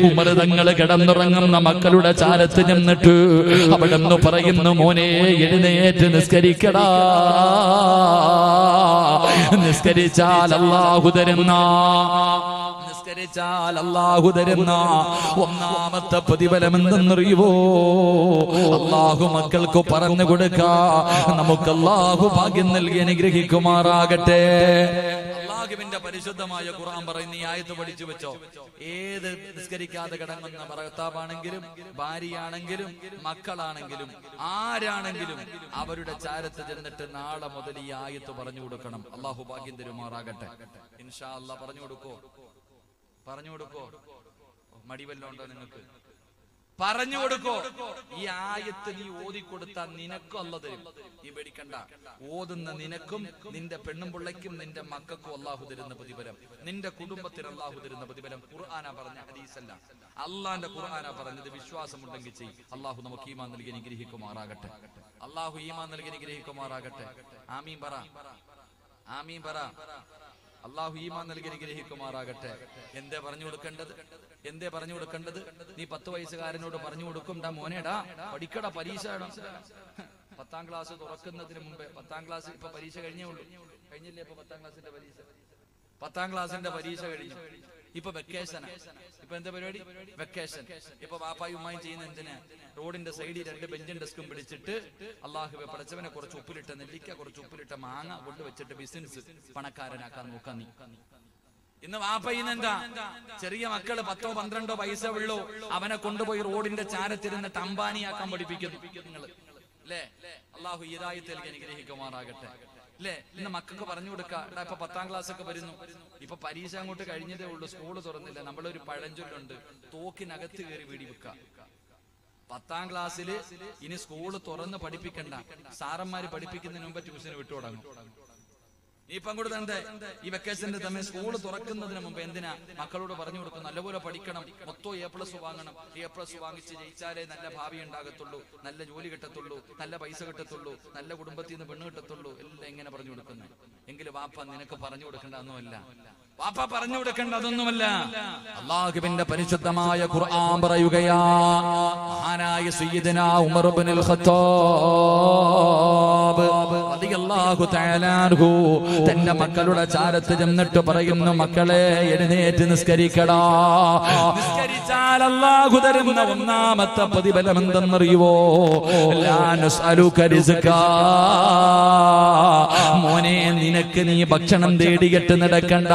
ഉമർ തങ്ങൾ കിടന്നുറങ്ങുന്ന മക്കളുടെ ചാരത്ത് ചെന്നിട്ട് അവിടെ നിന്ന് പറയുന്നു, മോനെ എഴുന്നേറ്റ് നിസ്കരിക്കടാ. നിസ്കരിച്ചാൽ അല്ലാഹു തരുന്ന ഒന്നാമത്തെ പ്രതിഫലം എന്തെന്നറിയുവോ? അല്ലാഹു മക്കൾക്ക് പറഞ്ഞു കൊടുക്കാ. നമുക്ക് അല്ലാഹു ഭാഗ്യം നൽകി അനുഗ്രഹിക്കുമാറാകട്ടെ. അല്ലാഹുവിന്റെ പരിശുദ്ധമായ ഖുർആൻ പറയുന്ന ഈ ആയത്ത് പഠിച്ചു വെച്ചോ. ഏത് നിസ്കരിക്കാതെ കിടങ്ങുന്ന ഭർത്താവാണെങ്കിലും ഭാര്യയാണെങ്കിലും മക്കളാണെങ്കിലും ആരാണെങ്കിലും അവരുടെ ചാരത്ത് ചെന്നിട്ട് നാളെ മുതൽ ഈ ആയത്ത് പറഞ്ഞു കൊടുക്കണം. അല്ലാഹു ഭാഗ്യം തരുമാറാകട്ടെ. ഇൻഷാ അല്ലാഹ് പറഞ്ഞു കൊടുക്കോ? മടിവല്ലോണ്ടോ നിങ്ങൾക്ക്? പറഞ്ഞു കൊടുക്കോ? ഈ ആയത്ത് നീ ഓതിക്കൊടുത്താൽ നിനക്കും അല്ലാഹു തരും. നീ പേടിക്കണ്ട. ഓതുന്ന നിനക്കും നിന്റെ പെണ്ണും പിള്ളയ്ക്കും നിന്റെ മക്കൾക്കും അല്ലാഹു തരുന്ന പ്രതിഫലം, നിന്റെ കുടുംബത്തിന് അല്ലാഹു തരുന്ന പ്രതിഫലം. ഖുർആനാ പറഞ്ഞ, ഹദീസല്ല. അല്ലാഹുവിന്റെ ഖുർആനാ പറഞ്ഞത്. വിശ്വാസമുണ്ടെങ്കിൽ ചെയ്യും. അല്ലാഹു നമുക്ക് ഈമാൻ നൽകി അനുഗ്രഹിക്കുമാറാകട്ടെ. അല്ലാഹു ഈമാൻ നൽകി അനുഗ്രഹിക്കുമാറാകട്ടെ. ആമീൻ പറ, ആമീൻ പറ. അല്ലാഹു ഈമാൻ നൽകി അനുഗ്രഹിക്കുമാറാകട്ടെ. എന്തേ പറഞ്ഞു കൊടുക്കേണ്ടത്? എന്തേ പറഞ്ഞു കൊടുക്കേണ്ടത്? നീ 10 വയസ്സുകാരനോട് പറഞ്ഞു കൊടുക്കും, ഡാ മോനേടാ പഠിക്കടാ, പരീക്ഷ 10ാം ക്ലാസ് തുറക്കുന്നതിന് മുമ്പേ. 10ാം ക്ലാസ് ഇപ്പൊ പരീക്ഷ കഴിഞ്ഞേ ഉള്ളൂ. കഴിഞ്ഞില്ലേ? ഇപ്പൊ 10ാം ക്ലാസിന്റെ പരീക്ഷ, 10ാം ക്ലാസിന്റെ പരീക്ഷ കഴിഞ്ഞു. ഇപ്പൊ വെക്കേഷൻ. ഇപ്പൊ എന്താ പരിപാടി? വെക്കേഷൻ. ഇപ്പൊ വാപ്പായും ഉമ്മായും ചെയ്യുന്ന എന്തിനാ? റോഡിന്റെ സൈഡിൽ 2 ബെഞ്ചും ഡെസ്കും പിടിച്ചിട്ട് അല്ലാഹുവേ പടച്ചവനെ കുറച്ച് ഉപ്പിലിട്ട നെല്ലിക്ക, കുറച്ച് ഉപ്പിലിട്ട മാങ്ങ കൊണ്ടുവച്ചിട്ട് ബിസിനസ് പണക്കാരനാക്കാൻ നോക്കാൻ നീ. ഇന്ന് വാപ്പയിന്ന് എന്താ? ചെറിയ മക്കള് 10 12 വയസ്സേ ഉള്ളൂ, അവനെ കൊണ്ടുപോയി റോഡിന്റെ ചാരത്തിരുന്നിട്ട് അംബാനിയാക്കാൻ പഠിപ്പിക്കുന്നു നിങ്ങൾ അല്ലേ? അല്ലാഹു ഹിദായത്ത് നൽകി അനുഗ്രഹിക്കുമാറാകട്ടെ. അല്ലേ? ഇന്ന് മക്കൾക്ക് പറഞ്ഞു കൊടുക്കാം. ഇപ്പൊ 10ാം ക്ലാസ് ഒക്കെ വരുന്നു. ഇപ്പൊ പരീക്ഷ അങ്ങോട്ട് കഴിഞ്ഞതേ ഉള്ളൂ, സ്കൂള് തുറന്നില്ല. നമ്മളൊരു പഴഞ്ചൊല്ലുണ്ട്, തോക്കിനകത്ത് കയറി വെടി വെക്കുക. 10ാം ക്ലാസ്സില് ഇനി സ്കൂള് തുറന്ന് പഠിപ്പിക്കണ്ട, സാറന്മാര് പഠിപ്പിക്കുന്നതിന് മുമ്പ് ട്യൂഷന് വിട്ടു തുടങ്ങും. ഇപ്പൊ അങ്ങോട്ട് എന്താ ഈ വെക്കേഷന്റെ സമയം സ്കൂൾ തുറക്കുന്നതിന് മുമ്പ് എന്തിനാ മക്കളോട് പറഞ്ഞു കൊടുക്കും, നല്ലപോലെ പഠിക്കണം, മൊത്തം A+ വാങ്ങണം, A+ വാങ്ങിച്ച് ജയിച്ചാലേ നല്ല ഭാവി ഉണ്ടാകത്തുള്ളൂ, നല്ല ജോലി കിട്ടത്തുള്ളൂ, നല്ല പൈസ കിട്ടത്തുള്ളൂ, നല്ല കുടുംബത്തിൽ നിന്ന് പെണ്ണ് കിട്ടത്തുള്ളൂ. എല്ലാം എങ്ങനെ പറഞ്ഞു കൊടുക്കുന്നത്? എങ്കിലും വാപ്പ നിനക്ക് പറഞ്ഞു കൊടുക്കേണ്ട ഒന്നുമല്ല, വാപ്പ പറഞ്ഞു കൊടുക്കേണ്ട അതൊന്നുമല്ല. അല്ലാഹുവിന്റെ പരിശുദ്ധമായ ഖുർആൻ പറയുകയാ, മഹാനായ സയ്യിദനാ ഉമർ ഇബ്നുൽ ഖത്താബ് റളിയല്ലാഹു റളിയല്ലാഹു തആല അൻഹു തന്റെ മക്കളുടെ ചാരത്ത് ചെന്നിട്ട് പറയുന്നു, മക്കളെ എഴുന്നേറ്റ് നിസ്കരിക്കടാ. നിസ്കരിച്ചാൽ അല്ലാഹു തരുന്ന ഒന്നാമത്തെ പ്രതിഫലം എന്തെന്നറിയുവോ? ലാ നസ്അലുക റിസ്കാ. മോനെ, നിനക്ക് നീ ഭക്ഷണം തേടിയിട്ട് നടക്കണ്ട.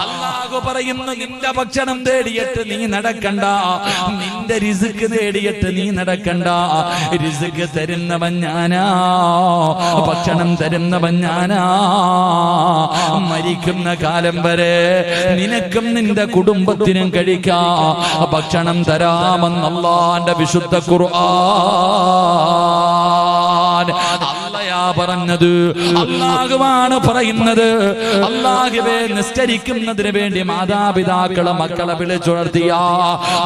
അല്ലാഹു പറയുന്നു, നിന്റെ ഭക്ഷണം തേടിയിട്ട് നീ നടക്കണ്ട, നിന്റെ റിസ്ക് തേടിയിട്ട് നീ നടക്കണ്ട. റിസ്ക് തരുന്നവൻ ഞാനാ, ഭക്ഷണം തരുന്നവൻ ഞാനാ. മരിക്കുന്ന കാലം വരെ നിനക്കും നിന്റെ കുടുംബത്തിനും കഴിക്കാം ഭക്ഷണം തരാമെന്ന് അല്ലാഹുവിന്റെ വിശുദ്ധ ഖുർആൻ. അല്ലാഹു പറഞ്ഞത്, അല്ലാഹുവാണ് പറയുന്നത്. അല്ലാഹുവേ, നിസ്കരിക്കുന്നതിന് വേണ്ടി മാതാപിതാക്കളെ മക്കളെ വിളിച്ചുണർത്തിയ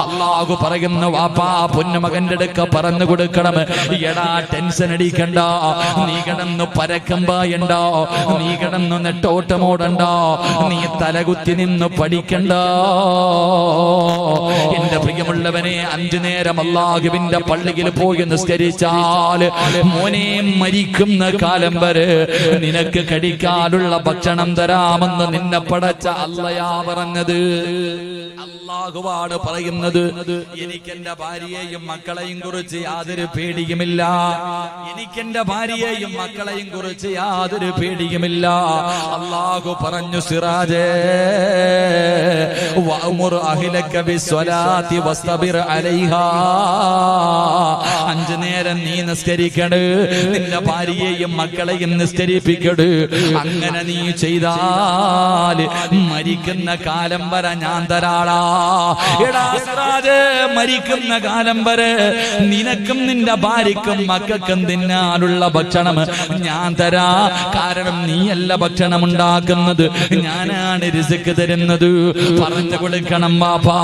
അല്ലാഹു പറയുന്നു, വാപ്പാ പൊന്നുമകന്റെ അടുക്ക പറഞ്ഞു കൊടുക്കണം, എടാ ടെൻഷൻ അടിക്കണ്ട, നീ കിടന്നു പരക്കം പായണ്ടോ, നീ കിടന്നു നെട്ടോട്ടമോടണ്ടോ, നീ തലകുത്തി നിന്ന് പഠിക്കണ്ട. എന്റെ പ്രിയമുള്ളവനെ, 5 നേരം അല്ലാഹുവിന്റെ പള്ളിയിൽ പോയി നിസ്കരിച്ചാൽ മോനെ, മരിക്കുന്ന കാലം വരെ നിനക്ക് കഴിക്കാനുള്ള ഭക്ഷണം തരാമെന്ന് നിന്നെ പടച്ച അല്ലാഹു പറഞ്ഞത്. അല്ലാഹുവാണ് പറയുന്നത്, എനിക്കെന്റെ ഭാര്യയെയും മക്കളെയും കുറിച്ച് യാതൊരു പേടിയുമില്ല. എനിക്കെന്റെ ഭാര്യയെയും മക്കളെയും കുറിച്ച് യാതൊരു പേടിയുമില്ല. അല്ലാഹു പറഞ്ഞു, സിറാജേ വഅ്മുർ അഹ്ലക ബിസ്സലാത്തി വസ്തബിർ അലൈഹാ. 5 നേരം നീ നിസ്കരിക്കണ്, നിന്റെ ഭാര്യയെയും മക്കളെയും നിസ്കരിപ്പിക്കട്. അങ്ങനെ നീ ചെയ്താൽ മരിക്കുന്ന കാലം വരെ ഞാൻ തരാളാ. എടാ സിറാജേ, മരിക്കുന്ന കാലം വരെ നിനക്കും നിന്റെ ഭാര്യക്കും മക്കൾക്കും തിന്നാനുള്ള ഭക്ഷണം ഞാൻ തരാ. കാരണം നീയല്ല ഭക്ഷണം ഉണ്ടാക്കുന്നത്, ഞാനാണ് റിസ്ക് തരുന്നത്. പറഞ്ഞു കൊടുക്കണം ബാപ്പാ,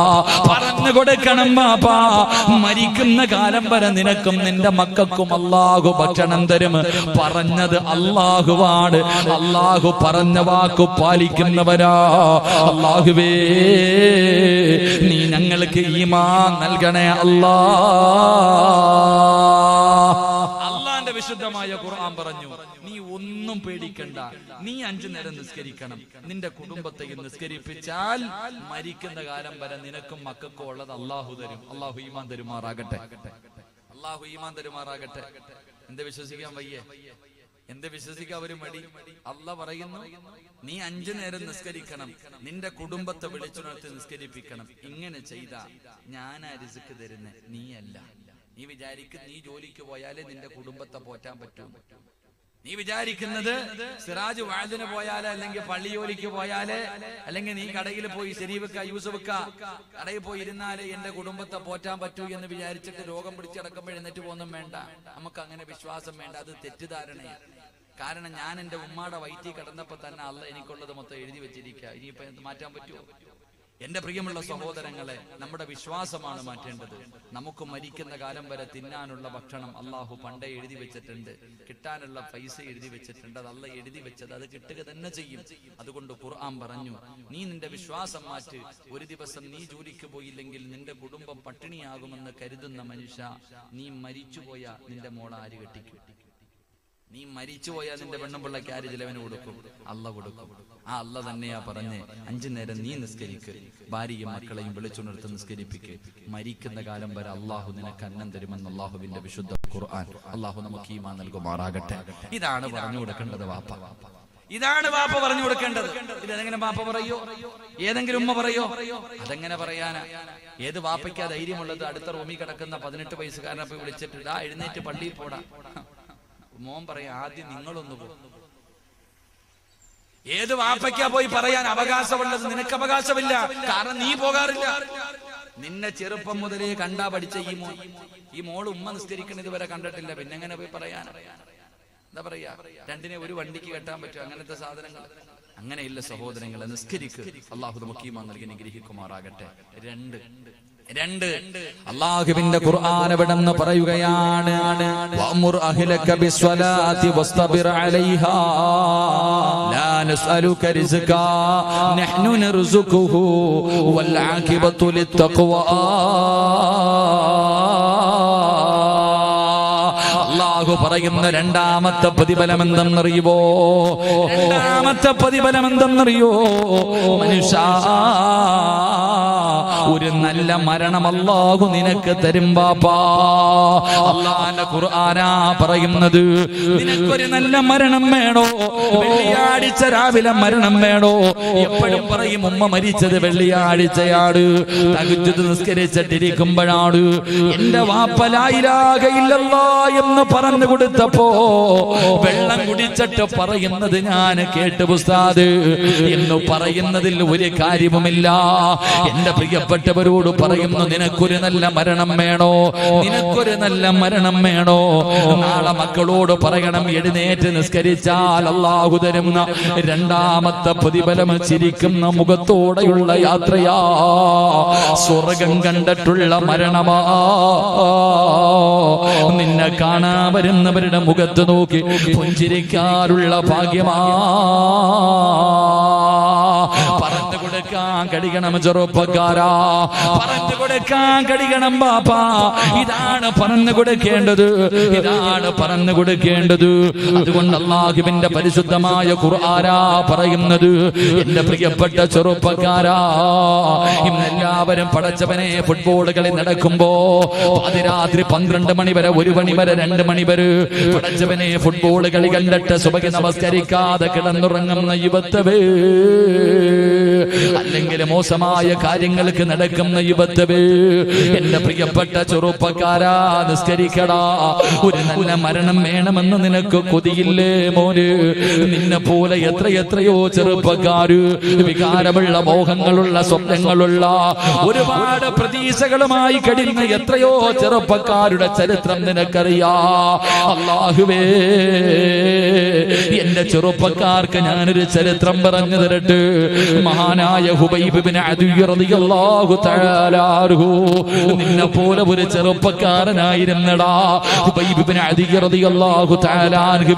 പറഞ്ഞു കൊടുക്കണം ബാപ്പാ. മരിക്കുന്ന കാലം വരെ നിനക്കും നിന്റെ മക്കൾക്കും അല്ലാഹു ഭക്ഷണം തരും. പറഞ്ഞത് അല്ലാഹുവാണ്. അല്ലാഹു പറഞ്ഞ വാക്കു പാലിക്കുന്നവരാ. അല്ലാഹുവേ, നീ ഞങ്ങൾക്ക് ഈമാൻ നൽകണേ അല്ലാ. അല്ലാഹുവിന്റെ വിശുദ്ധമായ ഖുർആൻ പറഞ്ഞു, നീ ഒന്നും പേടിക്കണ്ട, നീ 5 നേരം നിസ്കരിക്കണം. നിന്റെ കുടുംബത്തെ നിസ്കരിപ്പിച്ചാൽ മരിക്കുന്ന കാലം വരെ നിനക്കും മക്കൾക്കും ഉള്ളത് അല്ലാഹു തരും. അല്ലാഹു ഈമാൻ തരുമാറാകട്ടെ. അല്ലാഹു ഈമാൻ തരുമാറാകട്ടെ. എന്ത് വിശ്വസിക്കാൻ വയ്യേ? എന്ത് വിശ്വസിക്കാൻ ഒരു മടി? അല്ലാഹു പറയുന്നു, നീ 5 നേരം നിസ്കരിക്കണം, നിന്റെ കുടുംബത്തെ വിളിച്ചുണർത്തി നിസ്കരിപ്പിക്കണം. ഇങ്ങനെ ചെയ്താ ഞാനാ റിസ്ക് തരുന്നേ, നീയല്ല. നീ വിചാരിക്കും നീ ജോലിക്ക് പോയാലേ നിന്റെ കുടുംബത്തെ പോറ്റാൻ പറ്റൂ. നീ വിചാരിക്കുന്നത് സിറാജ് വാദിന് പോയാലേ, അല്ലെങ്കിൽ പള്ളി ജോലിക്ക് പോയാലേ, അല്ലെങ്കിൽ നീ കടയിൽ പോയി ശരീവക്ക യൂസഫക്ക കടയിൽ പോയി ഇരുന്നാലേ എന്റെ കുടുംബത്തെ പോറ്റാൻ പറ്റൂ എന്ന് വിചാരിച്ചിട്ട് രോഗം പിടിച്ചടക്കുമ്പോൾ എഴുന്നേറ്റ് പോകുന്നും വേണ്ട. നമുക്ക് അങ്ങനെ വിശ്വാസം വേണ്ട, അത് തെറ്റിദ്ധാരണയാണ്. കാരണം ഞാൻ എന്റെ ഉമ്മാടെ വയറ്റിൽ കിടന്നപ്പോ തന്നെ അല്ലാഹു എനിക്കുള്ളത് മൊത്തം എഴുതി വെച്ചിരിക്കുക. ഇനിയിപ്പോ മാറ്റാൻ പറ്റുമോ? എന്റെ പ്രിയമുള്ള സഹോദരങ്ങളെ, നമ്മുടെ വിശ്വാസമാണ് മാറ്റേണ്ടത്. നമുക്ക് മരിക്കുന്ന കാലം വരെ തിന്നാനുള്ള ഭക്ഷണം അല്ലാഹു പണ്ടേ എഴുതി വെച്ചിട്ടുണ്ട്, കിട്ടാനുള്ള പൈസ എഴുതി വെച്ചിട്ടുണ്ട്. അത് അല്ലാഹു എഴുതി വെച്ചത് അത് കിട്ടുക തന്നെ ചെയ്യും. അതുകൊണ്ട് ഖുർആൻ പറഞ്ഞു, നീ നിന്റെ വിശ്വാസം മാറ്റ്. ഒരു ദിവസം നീ ജോലിക്ക് പോയില്ലെങ്കിൽ നിന്റെ കുടുംബം പട്ടിണിയാകുമെന്ന് കരുതുന്ന മനുഷ്യ, നീ മരിച്ചുപോയ നിന്റെ മോളെ ആര് കെട്ടിക്കും? നീ മരിച്ചുപോയാൽ നിന്റെ പെണ്ണുപിള്ളക്ക് ആര് ചിലവന് കൊടുക്കും? അല്ലാഹു കൊടുക്കും. ആ അല്ലാഹു തന്നെയാ പറഞ്ഞേ, 5 നേരം നീ നിസ്കരിക്ക്, ഭാര്യയും മക്കളെയും വിളിച്ചുണർത്ത് നിസ്കരിപ്പിക്ക്. മരിക്കുന്ന കാലം വരെ അല്ലാഹു നിനക്ക് അന്നം തരുമെന്ന് അല്ലാഹുവിന്റെ വിശുദ്ധ ഖുർആൻ. അല്ലാഹു നമുക്ക് ഈമാൻ നൽകുമാറാകട്ടെ. ഇതാണ് പറഞ്ഞു കൊടുക്കേണ്ടത് വാപ്പ. ഇതാണ് വാപ്പ പറഞ്ഞു കൊടുക്കേണ്ടത്. ഇതെങ്ങനെ വാപ്പ പറയോ? ഏതെങ്കിലും ഉമ്മ പറയോ? അതെങ്ങനെ പറയാനാ? ഏത് വാപ്പയ്ക്കാ ധൈര്യമുള്ളത്? അടുത്ത റൂമിൽ കിടക്കുന്ന 18 വയസ്സുകാരനെ പോയി വിളിച്ചിട്ട്, എഴുന്നേറ്റ് പള്ളിയിൽ പോടാ. മോൻ പറയാ, ആദ്യം നിങ്ങളൊന്ന് പോ. ഏത് വാപ്പയ്ക്കാ പോയി പറയാൻ അവകാശമുള്ളത്? നിനക്ക് അവകാശമില്ല, കാരണം നീ പോകാറില്ല. നിന്നെ ചെറുപ്പം മുതലേ കണ്ടാ പഠിച്ച ഈ മോള് ഉമ്മ നിസ്കരിക്കുന്നത് വരെ കണ്ടിട്ടില്ല, പിന്നെ എങ്ങനെ പോയി പറയാൻ? എന്താ പറയാ, രണ്ടിനെ ഒരു വണ്ടിക്ക് കെട്ടാൻ പറ്റും? അങ്ങനത്തെ സാധനങ്ങൾ അങ്ങനെയില്ല സഹോദരങ്ങളെ. നിസ്കരിക്ക്. അല്ലാഹു നമുക്ക് ഈമാൻ നൽകി അനുഗ്രഹിക്കുമാറാകട്ടെ. 2 അല്ലാഹുവിന്റെ ഖുർആൻ എവിടെന്ന് പറയുകയാണ്, വഅ്മുർ അഹ്ലക ബിസ്സലാത്തി വസ്തബിർ അലൈഹാ ലാ നസ്അലുക റിസ്കാ നഹ്നു നർസുഖുഹു വൽ ആഖിബത്തു ലിത്തഖ്വാ. അല്ലാഹു അല്ലാഹു പറയുന്ന രണ്ടാമത്തെ പ്രതിഫലം എന്തെന്നറിയുവോ? രണ്ടാമത്തെ പ്രതിഫലം എന്തെന്നറിയോ? മനുഷ്യ, ഒരു നല്ല മരണം അല്ലാഹു നിനക്ക് തരും ബാപ്പാ. അല്ലാഹുവിന്റെ ഖുർആനാ പറയുന്നത്. നിനക്കൊരു നല്ല മരണം വേണോ? വെള്ളിയാഴ്ച രാവിലെ മരണം വേണോ? എപ്പോഴും പറയും ഉമ്മ മരിച്ചത് വെള്ളിയാഴ്ചയാണ്, തഹജ്ജുദ് നിസ്കരിച്ചിട്ടിരിക്കുമ്പോഴാണ്. എന്റെ വാപ്പ ലാ ഇലാഹ ഇല്ലല്ലാഹ് എന്ന് പറഞ്ഞു കൊടുത്തപ്പോ വെള്ളം കുടിച്ചിട്ട് പറയുന്നത് ഞാൻ കേട്ടു ഉസ്താദ് എന്ന് പറയുന്നതിൽ ഒരു കാര്യവുമില്ല. എന്റെ പ്രിയപ്പെട്ടവരോട് പറയുന്നു, നിനക്കൊരു നല്ല മരണം വേണോ? നിനക്കൊരു നല്ല മരണം വേണോ? നാളെ മക്കളോട് പറയണം, എഴുന്നേറ്റ് നിസ്കരിച്ചാൽ അല്ലാഹു തരുന്ന രണ്ടാമത്തെ പ്രതിഫലം ചിരിക്കുന്ന മുഖത്തോടെയുള്ള യാത്രയാ, സ്വർഗം കണ്ടിട്ടുള്ള മരണമാ. നിന്നെ കാണാൻ വരുന്നവരുടെ മുഖത്ത് നോക്കി പുഞ്ചിരിക്കാനുള്ള ഭാഗ്യമാ. പറഞ്ഞു കൊടുക്കാൻ കഴിയണം ചെറുപ്പക്കാരാ, പറഞ്ഞു കൊടുക്കാൻ കഴിയണം ബാപ്പാ. ഇതാണ് പറഞ്ഞു കൊടുക്കേണ്ടത്, ഇതാണ് പറഞ്ഞു കൊടുക്കേണ്ടത്. അതുകൊണ്ട് അല്ലാഹുവിന്റെ പരിശുദ്ധമായ ഖുർആനാ പറയുന്നത്, എന്റെ പ്രിയപ്പെട്ട ചെറുപ്പക്കാരാ, ഇന്നെല്ലാവരും പടച്ചവനെ ഫുട്ബോൾ കളി നടക്കുമ്പോ പാതിരാത്രി 12 മണി വരെ, 1 മണി വരെ, 2 മണി വരെ പടച്ചവനെ ഫുട്ബോൾ കളി കണ്ടിട്ട് സുബഹി നമസ്കരിക്കാതെ കിടന്നുറങ്ങുന്ന യുവത്വേ, അല്ലെങ്കിൽ മോശമായ കാര്യങ്ങൾക്ക് നടക്കുന്ന യുവത്വേ, എന്റെ പ്രിയപ്പെട്ട ചെറുപ്പക്കാരാ, നിസ്കരിക്കടാ. ഒരു നല്ല മരണം വേണമെന്ന് നിനക്ക് കൊതിയില്ലേ മോന്? നിന്നെ പോലെ എത്രയെത്രയോ ചെറുപ്പക്കാര് വികാരമുള്ള, മോഹങ്ങളുള്ള, സ്വപ്നങ്ങളുള്ള, ഒരുപാട് പ്രതീക്ഷകളുമായി കഴിയുന്ന എത്രയോ ചെറുപ്പക്കാരുടെ ചരിത്രം നിനക്കറിയാ. അല്ലാഹുവേ, എന്റെ ചെറുപ്പക്കാർക്ക് ഞാനൊരു ചരിത്രം പറഞ്ഞു തരട്ടെ. മഹാനായ ഹുബൈബ് ഇബ്നു അദി റളിയല്ലാഹു തആല അൻഹു നിന്നെ പോലെ ഒരു ചെറുപ്പക്കാരനായിരുന്നടാ. ഹുബൈബ് ഇബ്നു അദി റളിയല്ലാഹു തആല അൻഹു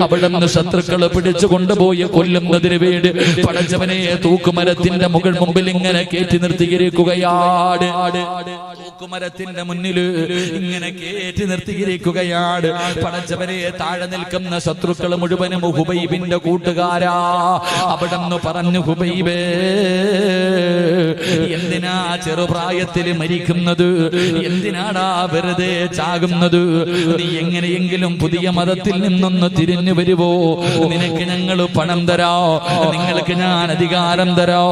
അവിടുന്ന് ശത്രുക്കളെ പിടിച്ചു കൊണ്ടുപോയി കൊല്ലുന്നതിന് വേണ്ടി പടച്ചവനെ തൂക്കുമരത്തിന്റെ മുമ്പിൽ ഇങ്ങനെ കയറ്റി നിർത്തിയിരിക്കുകയാണ്. തൂക്കുമരത്തിന്റെ മുന്നിൽ ഇങ്ങനെ കയറ്റി നിർത്തിയിരിക്കുകയാണ്. പടച്ചവനെ താഴെ നിൽക്കുന്ന ശത്രുക്കൾ മുഴുവനും ഹുബൈബിന്റെ കൂട്ടുകാരാ. അവിടെന്ന് പറഞ്ഞു, ഹുബൈബേ, എന്തിനാ ചെറുപ്രായത്തിൽ മരിക്കുന്നത്? എന്തിനാടാ വെറുതെ ചാകുന്നത്? നീ എങ്ങനെയെങ്കിലും പുതിയ മതത്തിൽ നിന്നൊന്ന് തിരിഞ്ഞു വരുവോ? നിനക്ക് ഞങ്ങൾ പണം തരാ, നിങ്ങൾക്ക് ഞാൻ അധികാരം തരാ,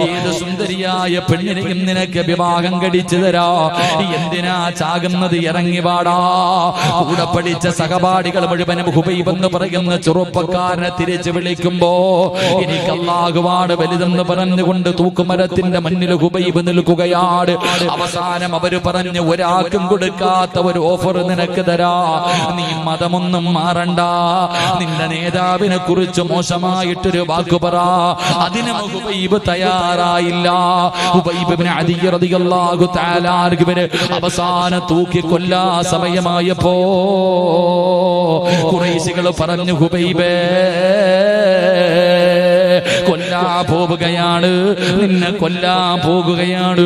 ഏത് സുന്ദരിയായ പെണ്ണിനെയും നിനക്ക് വിവാഹം കഴിച്ചു തരാ. എന്തിനാ ചാകുന്നത്? ഇറങ്ങി വാടാ. കൂടെ പഠിച്ച സഹപാഠികൾ മുഴുവനും ഹുബൈബ് എന്ന് പറയുന്ന ചെറുപ്പക്കാരനെ തിരിച്ചു വിളിക്കുമ്പോ, എനിക്ക് അല്ലാഹുവാണ് വലുതെന്ന് പറഞ്ഞുകൊണ്ട് തൂക്കുമരത്തിന്റെ മുന്നിൽ ഹുബൈബ് നിൽക്കുകയാണ്. അവസാനം അവര് പറഞ്ഞു, ഒരാൾക്കും കൊടുക്കാത്ത ഒരു ഓഫർ നിനക്ക് തരാ. നീ മതമൊന്നും മാറണ്ട, നിന്റെ നേതാവിനെ കുറിച്ച് മോശമായിട്ടൊരു വാക്ക് പറ. അതിന് ഹുബൈബ് തയ്യാറായില്ല. ഹുബൈബ് ഇബ്നു അദി റളിയല്ലാഹു തആല അൻഹുവിനെ അവസാനം തൂക്കി കൊല്ലാ സമയമായപ്പോ ഖുറൈശികൾ പറഞ്ഞു, ഹുബൈബേ, കൊല്ലാൻ പോവുകയാണ്, നിന്നെ കൊല്ലാൻ പോകുകയാണ്.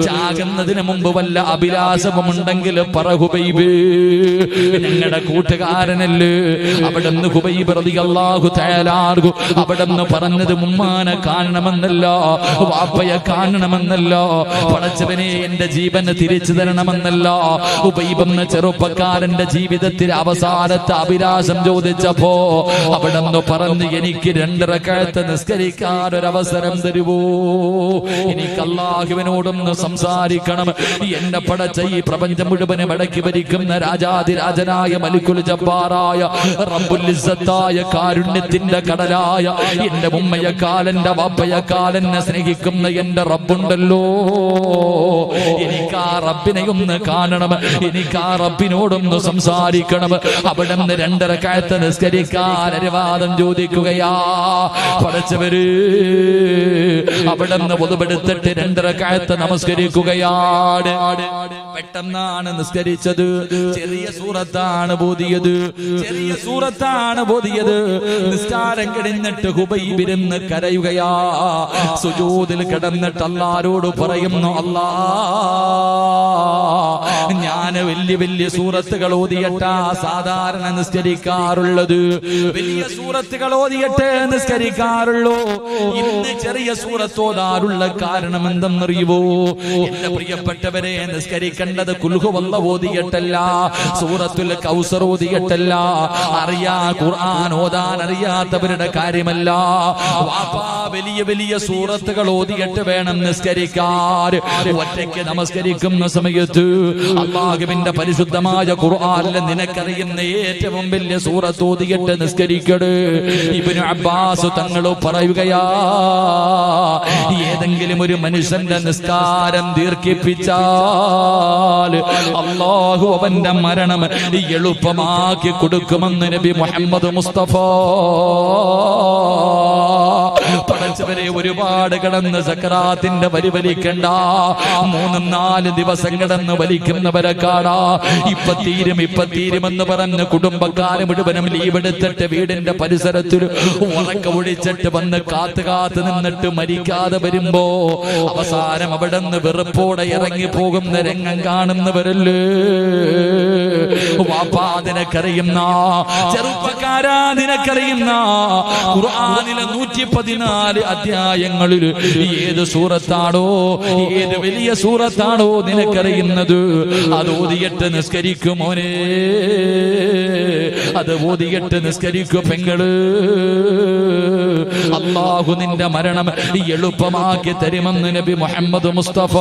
ചാകുന്നതിന് മുമ്പ് വല്ല അഭിലാഷമുണ്ടെങ്കിൽ പറ ഹുബൈബ്, ഞങ്ങളുടെ കൂട്ടുകാരനല്ലേ. അവിടുന്ന് ഹുബൈബ് റളിയല്ലാഹു തആല അൻഹു അവിടുന്ന് പറഞ്ഞത്, ഉമ്മാനെ കാണണമെന്നല്ല, വാപ്പയെ കാണണമെന്നല്ല, പടച്ചവനെ എന്റെ ജീവന് തിരിച്ചു തരണമെന്നല്ല. ഹുബൈബ് എന്ന ചെറുപ്പക്കാരന്റെ ജീവിതത്തിൽ അവസാനത്തെ അഭിലാഷം ചോദിച്ചപ്പോ അവിടുന്ന് പറഞ്ഞു, എനിക്ക് 2 റക്അത്ത് നിസ്കരിക്കാൻ ഒരവസരം തരുവോ? എനിക്ക് അല്ലാഹുവിനോടൊന്ന് സംസാരിക്കണം. എന്നെ പടച്ച ഈ പ്രപഞ്ചം മുഴുവനും അടക്കി ഭരിക്കുന്ന രാജാതിരാജനായ മലിക്കുൽ ജബ്ബാറായ റബ്ബുൽ ഇസ്സത്തായ കാരുണ്യത്തിന്റെ കടലായ എന്റെ ഉമ്മയെക്കാൾ എന്റെ വാപ്പയെക്കാൾ എന്നെ സ്നേഹിക്കുന്ന എന്റെ റബ്ബുണ്ടല്ലോ, എനിക്ക് ആ റബ്ബിനെ ഒന്ന് കാണണം, എനിക്ക് ആ റബ്ബിനോടൊന്ന് സംസാരിക്കണം. അവിടുന്ന് 2 റക്അത്ത് നിസ്കരിക്കാൻ അനുവാദം ചോദിക്കുകയാ. പടച്ചവര് അവിടുന്ന് പൊതുപെടുത്തിട്ട് 2 റക്അത്ത് നമസ്കരിക്കുകയാണ്. പെട്ടെന്നാണ് നിസ്കരിച്ചത്. ചെറിയ സൂറത്താണ് ബോധിയത്, ചെറിയ സൂറത്താണ് ബോധിയത്. നിസ്കാരം കഴിഞ്ഞിട്ട് ഹുബൈബ് ഇരുന്ന് കരയുകയാ. സുജൂദിൽ കിടന്നിട്ട് അല്ലാഹുവോട് പറയുന്നു, അല്ലാഹ്, ഞാൻ ഞാൻ വലിയ വലിയ സൂറത്തുകൾ ഓതിയിട്ടാ സാധാരണ നിസ്കരിക്കാറുള്ളത്. വലിയ സൂറത്തുകൾ ഓതിയിട്ട് നിസ്കരിക്കാറുള്ളൂ. ഇന്ന് ചെറിയ സൂറത്ത് ഓതാറുള്ള കാരണം എന്തെന്നറിയുവോ? എന്റെ പ്രിയപ്പെട്ടവരെ, നിസ്കരിക്കേണ്ടത് ഖുൽ ഹുവല്ലാഹ് ഓതിയിട്ടല്ല, സൂറത്തുൽ കൗസർ ഓതിയിട്ടല്ല. ഖുർആൻ ഓതാൻ അറിയാത്തവരുടെ കാര്യമല്ല. വാപ്പാ വലിയ വലിയ സൂറത്തുകൾ ഓതിയിട്ട് വേണം നിസ്കരിക്കാൻ. ഒറ്റയ്ക്ക് നമസ്കരിക്കുന്ന സമയത്ത് അല്ലാഹുവിന്റെ പരിശുദ്ധമായ ഖുർആനിൽ നിനക്കറിയുന്ന ഏറ്റവും വലിയ സൂറത്ത് ഓതിയിട്ട് നിസ്കരിക്കട്. ഇബ്നു അബ്ബാസ് തങ്ങൾ പറയുകയാ, ഏതെങ്കിലും ഒരു മനുഷ്യന്റെ നിസ്കാരം ദീർഘിപ്പിച്ചാൽ അല്ലാഹു അവന്റെ മരണം എളുപ്പമാക്കി കൊടുക്കുമെന്ന് നബി മുഹമ്മദ് മുസ്തഫ. പടച്ചവരെ, ഒരുപാട് കിടന്ന് സക്കറാത്തിന്റെ വരി വലിക്കണ്ട. 3-4 ദിവസം കിടന്ന് വലിക്കുന്നവരെ കാണാ. ഇപ്പത്തീരുമെന്ന് പറഞ്ഞ് കുടുംബക്കാര് മുഴുവനും ലീവ് എടുത്തിട്ട് വീടിന്റെ പരിസരത്തിൽ ഉറക്ക ഒഴിച്ചിട്ട് വന്ന് കാത്തു നിന്നിട്ട് മരിക്കാതെ വരുമ്പോ അവസാനം അവിടെ നിന്ന് വെറുപ്പോടെ ഇറങ്ങി പോകുന്ന രംഗം കാണുന്നവരല്ലേ. വാപ്പാ, നിനക്കറിയുന്ന ചെറുപ്പക്കാരാ, നിനക്കറിയുന്ന ഖുർആനിലെ 114 അധ്യായങ്ങളിൽ ഏത് സൂറത്താണോ, ഏത് വലിയ സൂറത്താണോ നിനക്കറിയുന്നത്, അത് ഓതിയിട്ട് നിസ്കരിക്കുമോനെ, അത് ഓതിയിട്ട് നിസ്കരിക്കു പെങ്ങള്. അല്ലാഹു നിന്റെ മരണം എളുപ്പമാക്കി തരുമെന്ന് നബി മുഹമ്മദ് മുസ്തഫ.